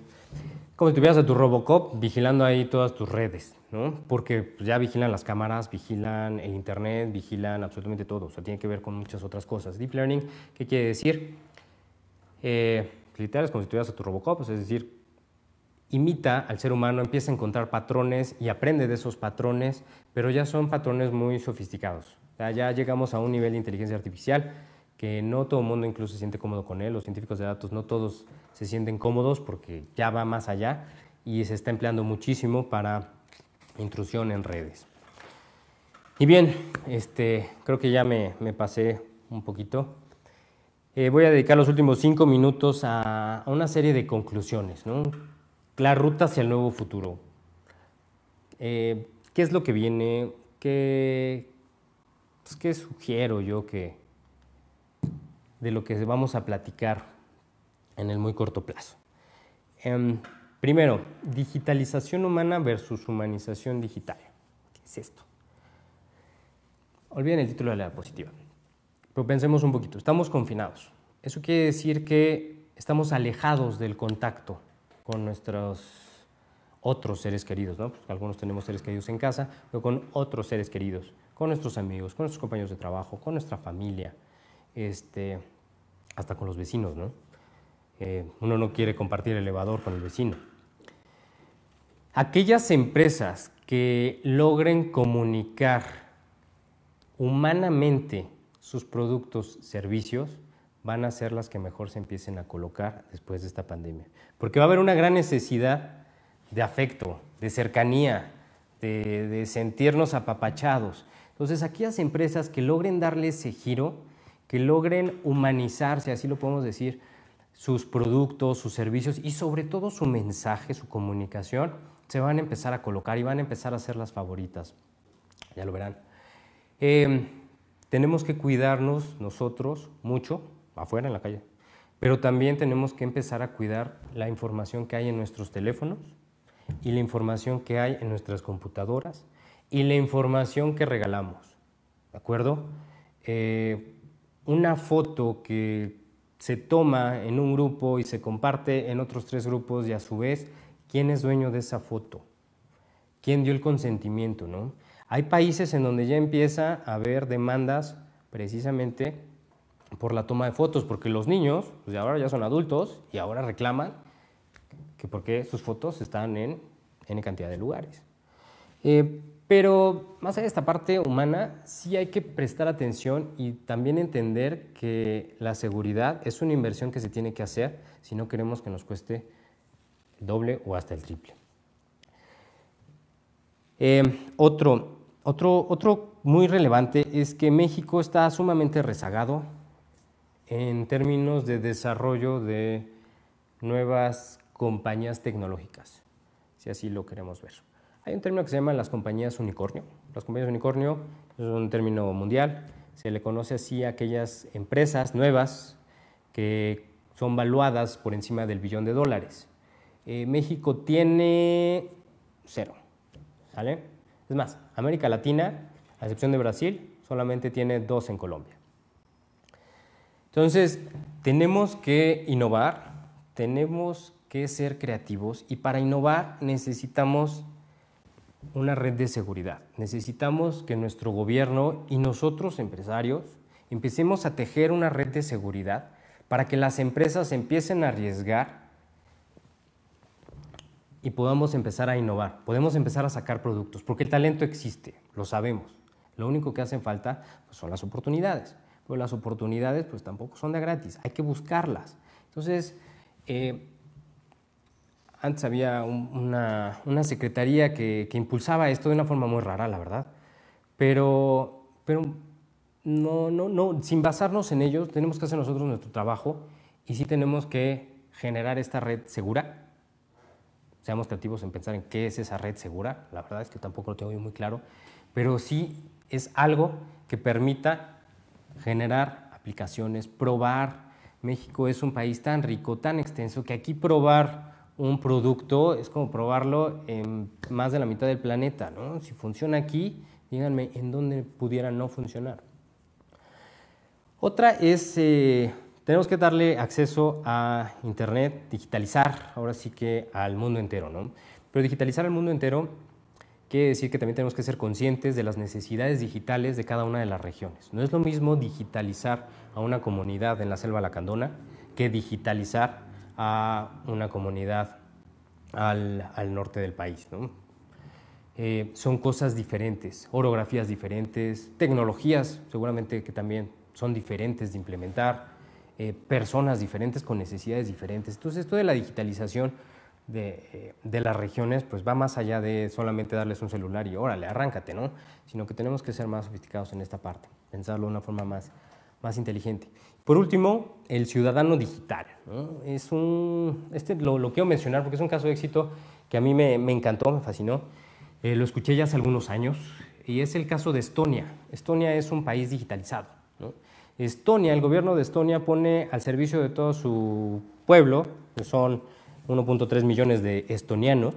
como si tuvieras a tu Robocop vigilando ahí todas tus redes, ¿no? Porque pues, ya vigilan las cámaras, vigilan el internet, vigilan absolutamente todo. O sea, tiene que ver con muchas otras cosas. Deep Learning, ¿qué quiere decir? Literal es como si tuvieras a tu Robocop, es decir, imita al ser humano, empieza a encontrar patrones y aprende de esos patrones, pero ya son patrones muy sofisticados. O sea, ya llegamos a un nivel de inteligencia artificial que no todo el mundo incluso se siente cómodo con él. Los científicos de datos no todos se sienten cómodos porque ya va más allá y se está empleando muchísimo para intrusión en redes. Y bien, creo que ya me pasé un poquito. Voy a dedicar los últimos 5 minutos a una serie de conclusiones, ¿no? La ruta hacia el nuevo futuro. ¿Qué es lo que viene? ¿Qué sugiero yo de lo que vamos a platicar en el muy corto plazo? Primero, digitalización humana versus humanización digital. ¿Qué es esto? Olviden el título de la diapositiva. Pero pensemos un poquito, estamos confinados. Eso quiere decir que estamos alejados del contacto con nuestros otros seres queridos, ¿no? Pues algunos tenemos seres queridos en casa, pero con otros seres queridos, con nuestros amigos, con nuestros compañeros de trabajo, con nuestra familia, hasta con los vecinos, ¿no? Uno no quiere compartir el elevador con el vecino. Aquellas empresas que logren comunicar humanamente sus productos, servicios, van a ser las que mejor se empiecen a colocar después de esta pandemia. Porque va a haber una gran necesidad de afecto, de cercanía, de sentirnos apapachados. Entonces, aquellas empresas que logren darle ese giro, que logren humanizarse, así lo podemos decir, sus productos, sus servicios y sobre todo su mensaje, su comunicación, se van a empezar a colocar y van a empezar a ser las favoritas. Ya lo verán. Tenemos que cuidarnos nosotros mucho, afuera en la calle, pero también tenemos que empezar a cuidar la información que hay en nuestros teléfonos y la información que hay en nuestras computadoras y la información que regalamos, ¿de acuerdo? Una foto que se toma en un grupo y se comparte en otros 3 grupos y a su vez, ¿quién es dueño de esa foto? ¿Quién dio el consentimiento, no? Hay países en donde ya empieza a haber demandas precisamente por la toma de fotos, porque los niños, pues ahora ya son adultos y ahora reclaman que por qué sus fotos están en N cantidad de lugares. Pero más allá de esta parte humana, sí hay que prestar atención y también entender que la seguridad es una inversión que se tiene que hacer si no queremos que nos cueste el doble o hasta el triple. Otro muy relevante es que México está sumamente rezagado en términos de desarrollo de nuevas compañías tecnológicas, si así lo queremos ver. Hay un término que se llama las compañías unicornio. Las compañías unicornio es un término mundial, se le conoce así a aquellas empresas nuevas que son valuadas por encima del $1 billón. México tiene 0, ¿sale? Es más, América Latina, a excepción de Brasil, solamente tiene 2 en Colombia. Entonces, tenemos que innovar, tenemos que ser creativos y para innovar necesitamos una red de seguridad. Necesitamos que nuestro gobierno y nosotros, empresarios, empecemos a tejer una red de seguridad para que las empresas empiecen a arriesgar y podamos empezar a innovar, podemos empezar a sacar productos, porque el talento existe, lo sabemos. Lo único que hacen falta pues, son las oportunidades. Pero las oportunidades pues tampoco son de gratis, hay que buscarlas. Entonces, antes había una secretaría que impulsaba esto de una forma muy rara, la verdad, pero no, sin basarnos en ellos, tenemos que hacer nosotros nuestro trabajo y sí tenemos que generar esta red segura, seamos creativos en pensar en qué es esa red segura. La verdad es que tampoco lo tengo muy claro, pero sí es algo que permita generar aplicaciones, probar. México es un país tan rico, tan extenso, que aquí probar un producto es como probarlo en más de la mitad del planeta, ¿no? Si funciona aquí, díganme en dónde pudiera no funcionar. Otra es, tenemos que darle acceso a Internet, digitalizar ahora sí que al mundo entero, ¿no? Pero digitalizar al mundo entero quiere decir que también tenemos que ser conscientes de las necesidades digitales de cada una de las regiones. No es lo mismo digitalizar a una comunidad en la selva lacandona que digitalizar a una comunidad al norte del país, ¿no? Son cosas diferentes, orografías diferentes, tecnologías seguramente que también son diferentes de implementar, personas diferentes con necesidades diferentes. Entonces, esto de la digitalización de las regiones pues va más allá de solamente darles un celular y órale, arráncate, ¿no? Sino que tenemos que ser más sofisticados en esta parte, pensarlo de una forma más inteligente. Por último, el ciudadano digital, ¿no? Lo quiero mencionar porque es un caso de éxito que a mí me encantó, me fascinó. Lo escuché ya hace algunos años y es el caso de Estonia. Estonia es un país digitalizado, ¿no? Estonia, el gobierno de Estonia pone al servicio de todo su pueblo, que son 1.3 millones de estonianos,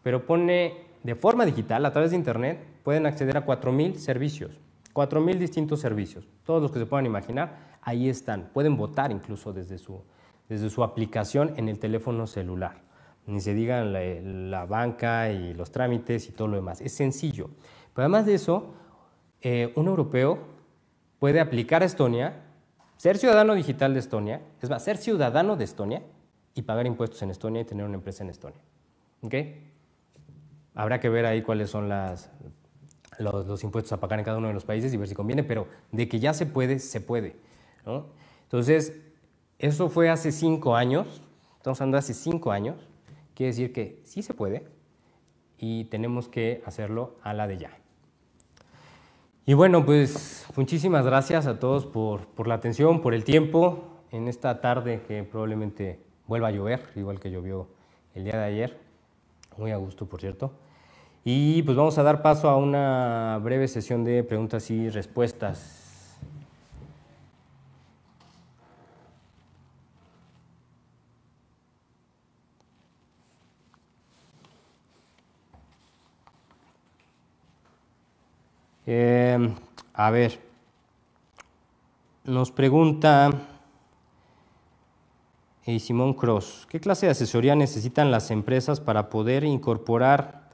pero pone de forma digital, a través de Internet, pueden acceder a 4.000 servicios, 4.000 distintos servicios, todos los que se puedan imaginar, ahí están. Pueden votar incluso desde su aplicación en el teléfono celular. Ni se digan la banca y los trámites y todo lo demás. Es sencillo. Pero además de eso, un europeo puede aplicar a Estonia, ser ciudadano digital de Estonia, es más, ser ciudadano de Estonia y pagar impuestos en Estonia y tener una empresa en Estonia. ¿Ok? Habrá que ver ahí cuáles son los impuestos a pagar en cada uno de los países y ver si conviene, pero de que ya se puede, ¿no? Entonces, eso fue hace 5 años, estamos hablando de hace 5 años, quiere decir que sí se puede y tenemos que hacerlo a la de ya. Y bueno, pues muchísimas gracias a todos por la atención, por el tiempo en esta tarde que probablemente vuelva a llover, igual que llovió el día de ayer, muy a gusto por cierto. Y pues vamos a dar paso a una breve sesión de preguntas y respuestas. A ver, nos pregunta Simón Cross, ¿qué clase de asesoría necesitan las empresas para poder incorporar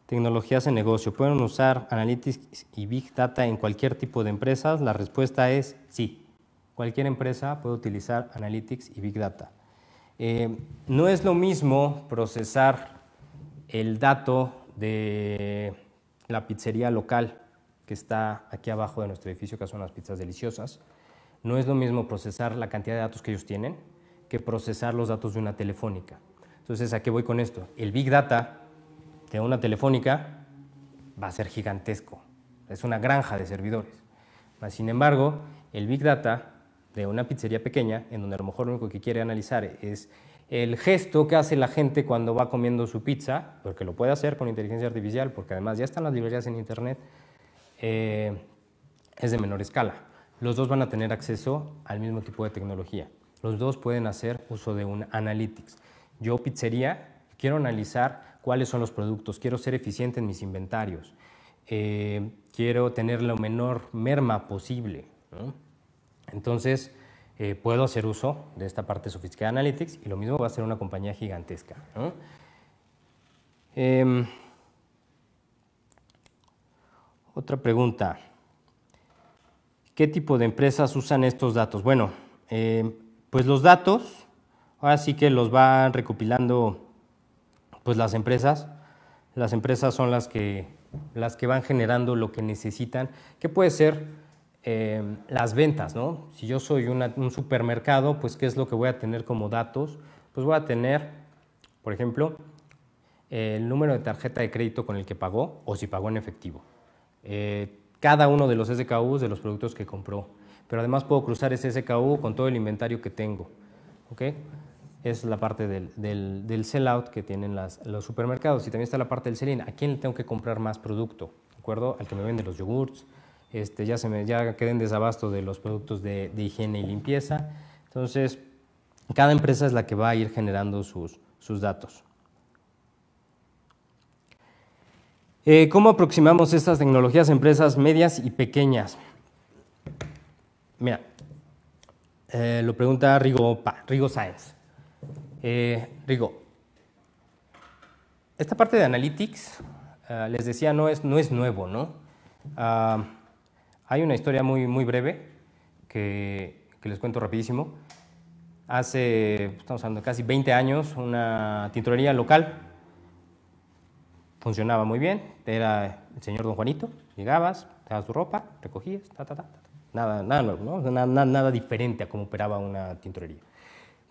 tecnologías en negocio? ¿Pueden usar Analytics y Big Data en cualquier tipo de empresas? La respuesta es sí. Cualquier empresa puede utilizar Analytics y Big Data. No es lo mismo procesar el dato de la pizzería local que está aquí abajo de nuestro edificio, que son unas pizzas deliciosas. No es lo mismo procesar la cantidad de datos que ellos tienen que procesar los datos de una telefónica. Entonces, ¿a qué voy con esto? El Big Data de una telefónica va a ser gigantesco. Es una granja de servidores. Sin embargo, el Big Data de una pizzería pequeña, en donde a lo mejor lo único que quiere analizar es el gesto que hace la gente cuando va comiendo su pizza, porque lo puede hacer con inteligencia artificial, porque además ya están las librerías en Internet, es de menor escala. Los dos van a tener acceso al mismo tipo de tecnología. Los dos pueden hacer uso de un Analytics. Yo, pizzería, quiero analizar cuáles son los productos, quiero ser eficiente en mis inventarios, quiero tener la menor merma posible, ¿no? Entonces, puedo hacer uso de esta parte sofisticada de Analytics y lo mismo va a ser una compañía gigantesca, ¿no? Otra pregunta. ¿Qué tipo de empresas usan estos datos? Bueno, pues los datos, ahora sí que los van recopilando pues las empresas. Las empresas son las que van generando lo que necesitan, que puede ser las ventas, ¿no? Si yo soy un supermercado, pues ¿qué es lo que voy a tener como datos? Pues voy a tener, por ejemplo, el número de tarjeta de crédito con el que pagó o si pagó en efectivo. Cada uno de los SKUs de los productos que compró, pero además puedo cruzar ese SKU con todo el inventario que tengo, ¿ok? es la parte del sell-out que tienen los supermercados, y también está la parte del sell-in. ¿A quién le tengo que comprar más producto? ¿De acuerdo? Al que me vende los yogurts, ya quedé en desabasto de los productos de higiene y limpieza. Entonces, cada empresa es la que va a ir generando sus datos. ¿Cómo aproximamos estas tecnologías a empresas medias y pequeñas? Mira, lo pregunta Rigo Sáenz. Rigo, esta parte de Analytics, les decía, no es nuevo, ¿no? Hay una historia muy breve que les cuento rapidísimo. Estamos hablando de casi 20 años, una tintorería local funcionaba muy bien, era el señor Don Juanito, llegabas, dabas tu ropa, recogías, nada nuevo, ¿no? Nada diferente a cómo operaba una tintorería.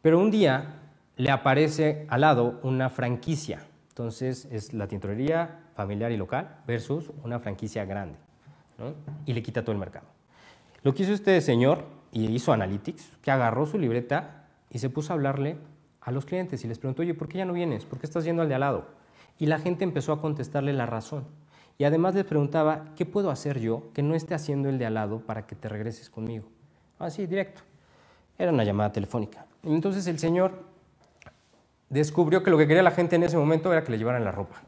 Pero un día le aparece al lado una franquicia, entonces es la tintorería familiar y local versus una franquicia grande, ¿no? Y le quita todo el mercado. Lo que hizo este señor, y hizo Analytics, que agarró su libreta y se puso a hablarle a los clientes y les preguntó, oye, ¿por qué ya no vienes? ¿Por qué estás yendo al de al lado? Y la gente empezó a contestarle la razón. Y además les preguntaba, ¿qué puedo hacer yo que no esté haciendo el de al lado para que te regreses conmigo? Así, directo. Era una llamada telefónica. Y entonces el señor descubrió que lo que quería la gente en ese momento era que le llevaran la ropa.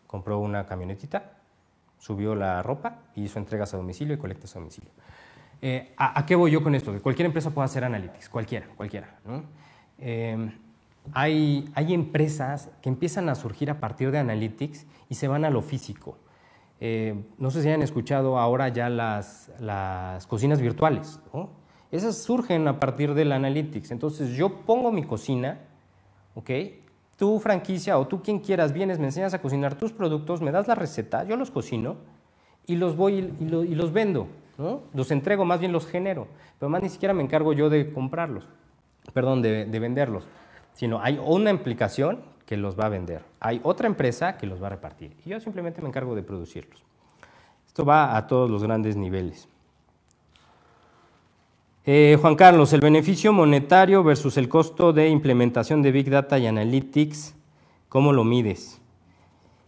Compró una camionetita, subió la ropa y hizo entregas a domicilio y colectas a domicilio. ¿A qué voy yo con esto? Que cualquier empresa puede hacer Analytics, cualquiera, ¿no? Hay empresas que empiezan a surgir a partir de Analytics y se van a lo físico. No sé si han escuchado ahora ya las cocinas virtuales, ¿no? Esas surgen a partir del Analytics. Entonces yo pongo mi cocina, ¿ok? Tu franquicia o tú quien quieras vienes, me enseñas a cocinar tus productos, me das la receta, yo los cocino y los voy y los vendo, ¿no? Los entrego, más bien los genero, pero más ni siquiera me encargo yo de comprarlos, perdón, de venderlos, sino hay una aplicación que los va a vender, hay otra empresa que los va a repartir y yo simplemente me encargo de producirlos. Esto va a todos los grandes niveles. Juan Carlos, el beneficio monetario versus el costo de implementación de Big Data y Analytics, ¿cómo lo mides?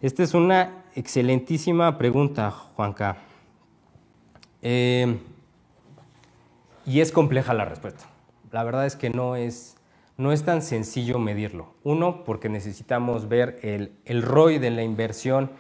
Esta es una excelentísima pregunta, Juanca. Y es compleja la respuesta. La verdad es que no es tan sencillo medirlo. Uno, porque necesitamos ver el ROI de la inversión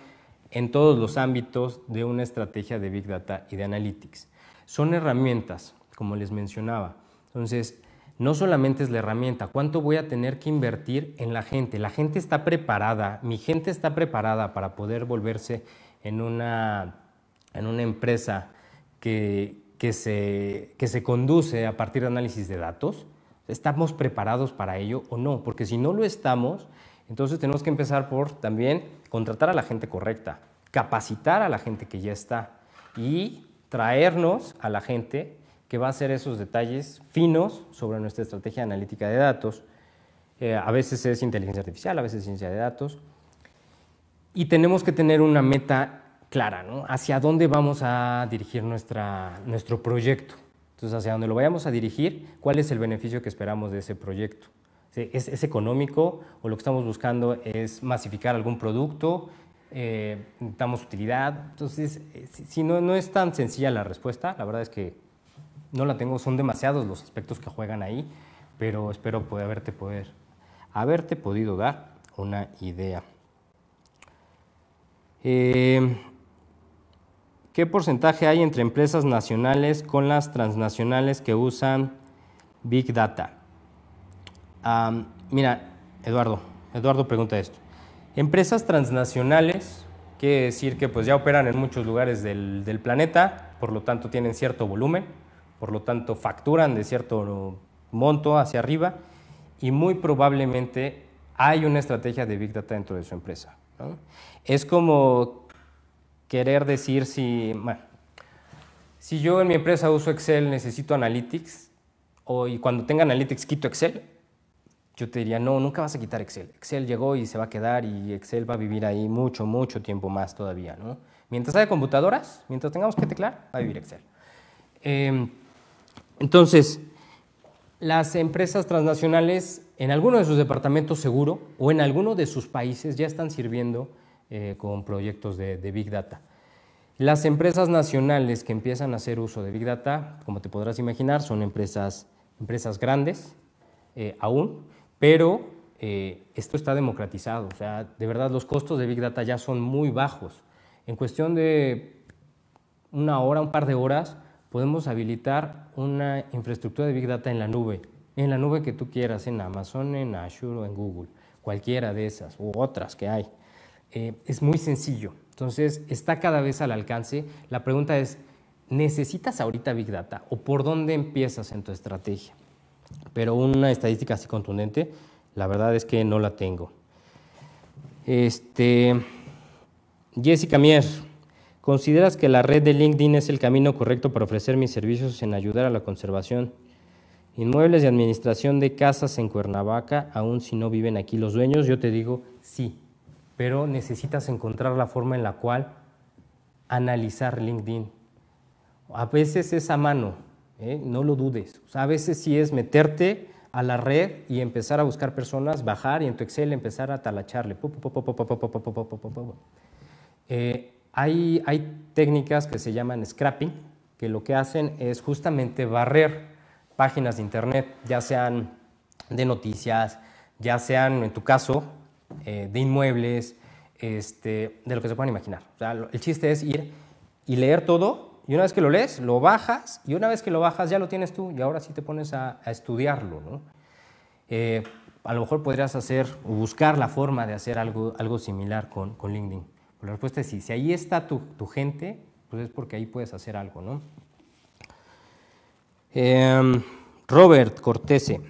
en todos los ámbitos de una estrategia de Big Data y de Analytics. Son herramientas, como les mencionaba. Entonces, no solamente es la herramienta, ¿cuánto voy a tener que invertir en la gente? La gente está preparada, mi gente está preparada para poder volverse en una empresa que se conduce a partir de análisis de datos. ¿Estamos preparados para ello o no? Porque si no lo estamos, entonces tenemos que empezar por también contratar a la gente correcta, capacitar a la gente que ya está y traernos a la gente que va a hacer esos detalles finos sobre nuestra estrategia analítica de datos. A veces es inteligencia artificial, a veces es ciencia de datos. Y tenemos que tener una meta clara, ¿no? Hacia dónde vamos a dirigir nuestro proyecto. Entonces, hacia dónde lo vayamos a dirigir, ¿cuál es el beneficio que esperamos de ese proyecto? ¿Es económico o lo que estamos buscando es masificar algún producto? ¿Necesitamos utilidad? Entonces, si no es tan sencilla la respuesta, la verdad es que no la tengo, son demasiados los aspectos que juegan ahí, pero espero haberte podido dar una idea. ¿Qué porcentaje hay entre empresas nacionales con las transnacionales que usan Big Data? Mira, Eduardo pregunta esto. Empresas transnacionales quiere decir que pues ya operan en muchos lugares del planeta, por lo tanto tienen cierto volumen, por lo tanto facturan de cierto monto hacia arriba y muy probablemente hay una estrategia de Big Data dentro de su empresa, ¿no? Es como querer decir si yo en mi empresa uso Excel, necesito Analytics, y cuando tenga Analytics quito Excel, yo te diría, no, nunca vas a quitar Excel. Excel llegó y se va a quedar y Excel va a vivir ahí mucho tiempo más todavía, ¿no? Mientras haya computadoras, mientras tengamos que teclar, va a vivir Excel. Entonces, las empresas transnacionales en alguno de sus departamentos seguro o en alguno de sus países ya están sirviendo con proyectos de Big Data. Las empresas nacionales que empiezan a hacer uso de Big Data, como te podrás imaginar, son empresas grandes aún, pero esto está democratizado. O sea, de verdad los costos de Big Data ya son muy bajos. En cuestión de una hora, un par de horas, podemos habilitar una infraestructura de Big Data en la nube que tú quieras, en Amazon, en Azure o en Google, cualquiera de esas u otras que hay. Es muy sencillo, entonces está cada vez al alcance. La pregunta es, ¿necesitas ahorita Big Data o por dónde empiezas en tu estrategia? Pero una estadística así contundente, la verdad es que no la tengo. Jessica Mier, ¿consideras que la red de LinkedIn es el camino correcto para ofrecer mis servicios en ayudar a la conservación? Inmuebles de administración de casas en Cuernavaca, aún si no viven aquí los dueños. Yo te digo sí, pero necesitas encontrar la forma en la cual analizar LinkedIn. A veces es a mano, no lo dudes. O sea, a veces sí es meterte a la red y empezar a buscar personas, bajar y en tu Excel empezar a talacharle. Hay técnicas que se llaman scrapping, que lo que hacen es justamente barrer páginas de internet, ya sean de noticias, ya sean, en tu caso, de inmuebles, de lo que se puedan imaginar. O sea, el chiste es ir y leer todo, y una vez que lo lees, lo bajas, y una vez que lo bajas ya lo tienes tú, y ahora sí te pones a estudiarlo, ¿no? A lo mejor podrías hacer o buscar la forma de hacer algo similar con LinkedIn. Pero la respuesta es sí. Si ahí está tu gente, pues es porque ahí puedes hacer algo, ¿no? Robert Cortese,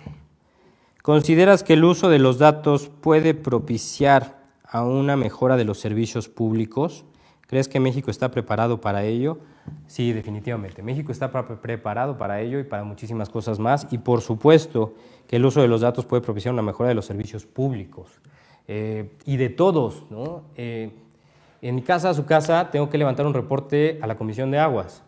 ¿consideras que el uso de los datos puede propiciar a una mejora de los servicios públicos? ¿Crees que México está preparado para ello? Sí, definitivamente. México está preparado para ello y para muchísimas cosas más. Y por supuesto que el uso de los datos puede propiciar una mejora de los servicios públicos y de todos, ¿no? En mi casa, su casa, tengo que levantar un reporte a la Comisión de Aguas.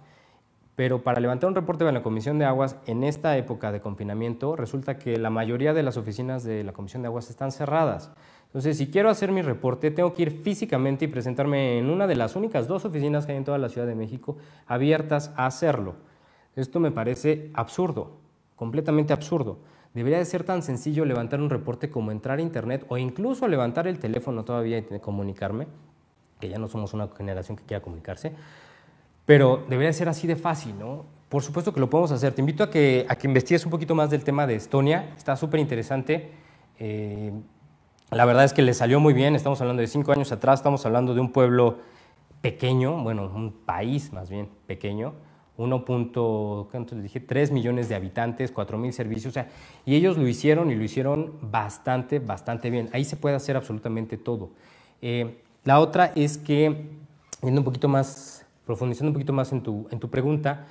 Pero para levantar un reporte a la Comisión de Aguas en esta época de confinamiento, resulta que la mayoría de las oficinas de la Comisión de Aguas están cerradas. Entonces, si quiero hacer mi reporte, tengo que ir físicamente y presentarme en una de las únicas 2 oficinas que hay en toda la Ciudad de México abiertas a hacerlo. Esto me parece absurdo, completamente absurdo. Debería de ser tan sencillo levantar un reporte como entrar a internet o incluso levantar el teléfono todavía y comunicarme, que ya no somos una generación que quiera comunicarse, pero debería ser así de fácil, ¿no? Por supuesto que lo podemos hacer. Te invito a que investigues un poquito más del tema de Estonia. Está súper interesante. La verdad es que le salió muy bien. Estamos hablando de 5 años atrás. Estamos hablando de un pueblo pequeño, bueno, un país más bien pequeño. 3 millones de habitantes, 4,000 servicios. O sea, y ellos lo hicieron y lo hicieron bastante bien. Ahí se puede hacer absolutamente todo. La otra es que, profundizando un poquito más en tu pregunta,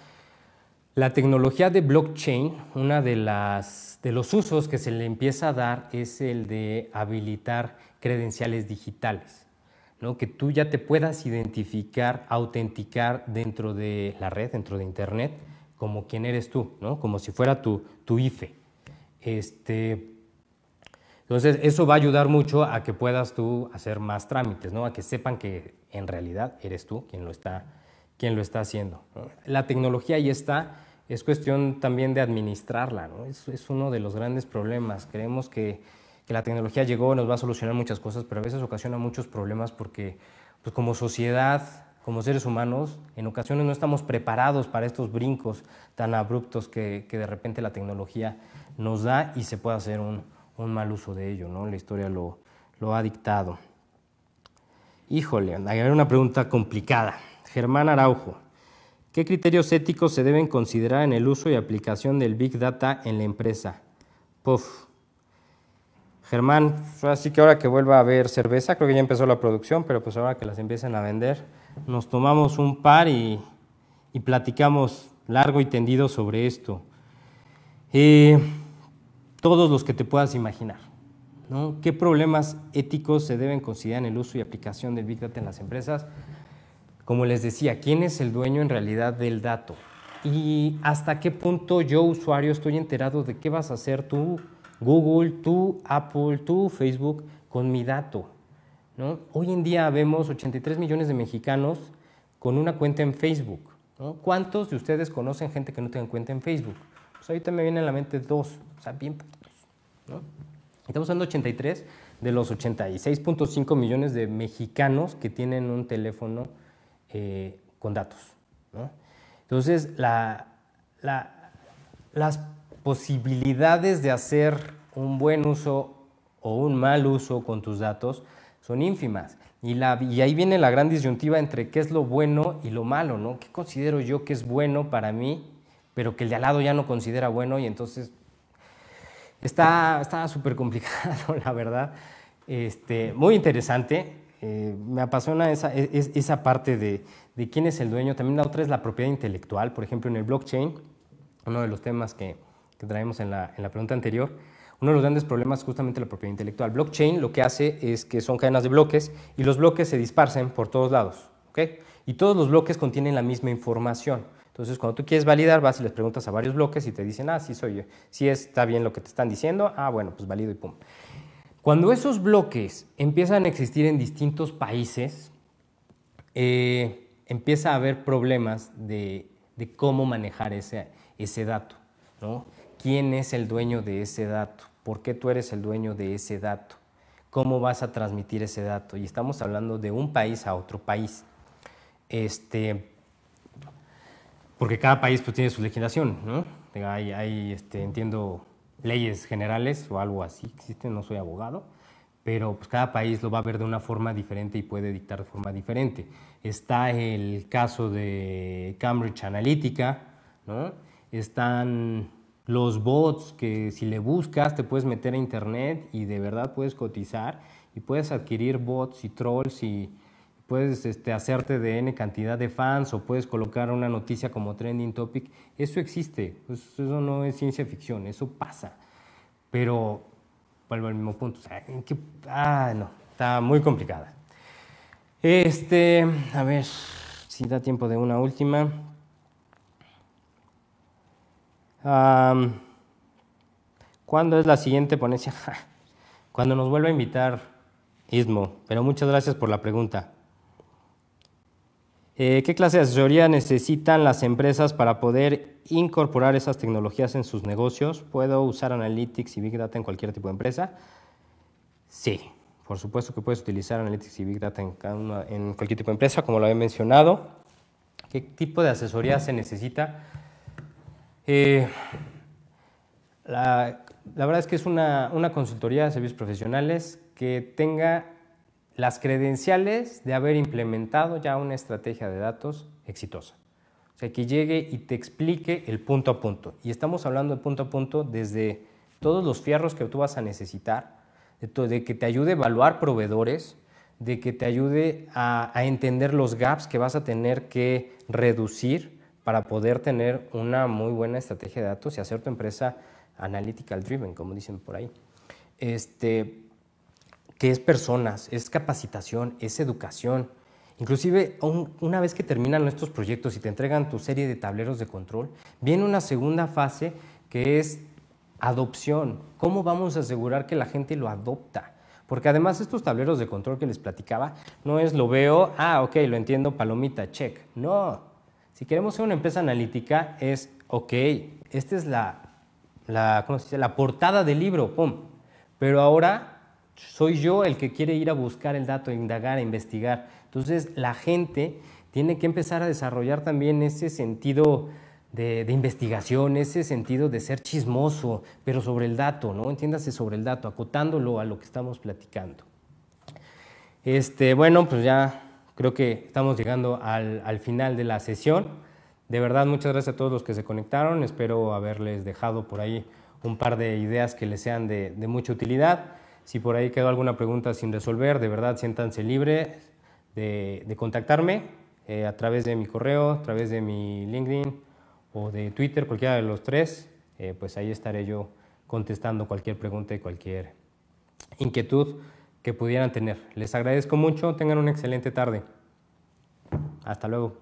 la tecnología de blockchain, una de los usos que se le empieza a dar es el de habilitar credenciales digitales, ¿no? Que tú ya te puedas identificar, autenticar dentro de la red, dentro de internet, como quién eres tú, ¿no? Como si fuera tu IFE. Entonces, eso va a ayudar mucho a que puedas tú hacer más trámites, ¿no? A que sepan que en realidad eres tú quien lo está haciendo, ¿no? La tecnología ahí está, es cuestión también de administrarla, ¿no? Es uno de los grandes problemas. Creemos que la tecnología llegó, nos va a solucionar muchas cosas, pero a veces ocasiona muchos problemas porque, pues, como sociedad, como seres humanos, en ocasiones no estamos preparados para estos brincos tan abruptos que de repente la tecnología nos da y se puede hacer un mal uso de ello, ¿no? La historia lo ha dictado. Híjole, hay una pregunta complicada. Germán Araujo, ¿qué criterios éticos se deben considerar en el uso y aplicación del Big Data en la empresa? Germán, así que ahora que vuelva a haber cerveza, creo que ya empezó la producción, pero pues ahora que las empiecen a vender, nos tomamos un par y platicamos largo y tendido sobre esto. Todos los que te puedas imaginar, ¿no? ¿Qué problemas éticos se deben considerar en el uso y aplicación del Big Data en las empresas? Como les decía, ¿quién es el dueño en realidad del dato? ¿Y hasta qué punto yo, usuario, estoy enterado de qué vas a hacer tú Google, tú Apple, tú Facebook, con mi dato, ¿no? Hoy en día vemos 83 millones de mexicanos con una cuenta en Facebook, ¿no? ¿Cuántos de ustedes conocen gente que no tenga cuenta en Facebook? Pues ahorita me vienen a la mente 2, o sea, bien poquitos, ¿no? Estamos hablando de 83 de los 86.5 millones de mexicanos que tienen un teléfono con datos, ¿no? Entonces, las posibilidades de hacer un buen uso o un mal uso con tus datos son ínfimas. Y ahí viene la gran disyuntiva entre qué es lo bueno y lo malo, ¿no? ¿Qué considero yo que es bueno para mí, pero que el de al lado ya no considera bueno? Y entonces está súper complicado, la verdad. Muy interesante. Me apasiona esa parte de quién es el dueño. También la otra es la propiedad intelectual. Por ejemplo, en el blockchain, uno de los temas que traemos en la pregunta anterior, uno de los grandes problemas es justamente la propiedad intelectual. Blockchain lo que hace es que son cadenas de bloques y los bloques se dispersan por todos lados, ¿ok? Y todos los bloques contienen la misma información. Entonces, cuando tú quieres validar, vas y les preguntas a varios bloques y te dicen, ah, sí soy yo, sí está bien lo que te están diciendo, ah, bueno, pues valido y pum. Cuando esos bloques empiezan a existir en distintos países, empieza a haber problemas de cómo manejar ese dato, ¿no? ¿Quién es el dueño de ese dato? ¿Por qué tú eres el dueño de ese dato? ¿Cómo vas a transmitir ese dato? Y estamos hablando de un país a otro país. Porque cada país pues, tiene su legislación, ¿no? Hay entiendo, leyes generales o algo así que existen, no soy abogado, pero pues, cada país lo va a ver de una forma diferente y puede dictar de forma diferente. Está el caso de Cambridge Analytica, ¿no? Están los bots que si le buscas te puedes meter a internet y de verdad puedes cotizar y puedes adquirir bots y trolls y puedes hacerte de N cantidad de fans o puedes colocar una noticia como trending topic. Eso existe, eso no es ciencia ficción, eso pasa. Pero vuelvo al mismo punto, o sea, no, está muy complicada. A ver si da tiempo de una última. ¿Cuándo es la siguiente ponencia? Cuando nos vuelva a invitar Istmo, pero muchas gracias por la pregunta. ¿Qué clase de asesoría necesitan las empresas para poder incorporar esas tecnologías en sus negocios? ¿Puedo usar Analytics y Big Data en cualquier tipo de empresa? Sí, por supuesto que puedes utilizar Analytics y Big Data en cualquier tipo de empresa, como lo había mencionado. ¿Qué tipo de asesoría se necesita? La verdad es que es una consultoría de servicios profesionales que tenga las credenciales de haber implementado ya una estrategia de datos exitosa. O sea, que llegue y te explique el punto a punto. Y estamos hablando de punto a punto desde todos los fierros que tú vas a necesitar, de que te ayude a evaluar proveedores, de que te ayude a entender los gaps que vas a tener que reducir para poder tener una muy buena estrategia de datos y hacer tu empresa analytical driven, como dicen por ahí. Que es personas, es capacitación, es educación. Inclusive, una vez que terminan estos proyectos y te entregan tu serie de tableros de control, viene una segunda fase que es adopción. ¿Cómo vamos a asegurar que la gente lo adopta? Porque además estos tableros de control que les platicaba, no es lo veo, ok, lo entiendo, palomita, check. No. Si queremos ser una empresa analítica es, ok, esta es ¿cómo se dice? La portada del libro, pum. Pero ahora soy yo el que quiere ir a buscar el dato, indagar, investigar. Entonces la gente tiene que empezar a desarrollar también ese sentido de investigación, ese sentido de ser chismoso, pero sobre el dato, ¿no? Entiéndase sobre el dato, acotándolo a lo que estamos platicando. Bueno, pues ya creo que estamos llegando al final de la sesión. De verdad, muchas gracias a todos los que se conectaron. Espero haberles dejado por ahí un par de ideas que les sean de mucha utilidad. Si por ahí quedó alguna pregunta sin resolver, de verdad, siéntanse libres de contactarme a través de mi correo, a través de mi LinkedIn o de Twitter, cualquiera de los tres. Pues ahí estaré yo contestando cualquier pregunta y cualquier inquietud que pudieran tener. Les agradezco mucho. Tengan una excelente tarde. Hasta luego.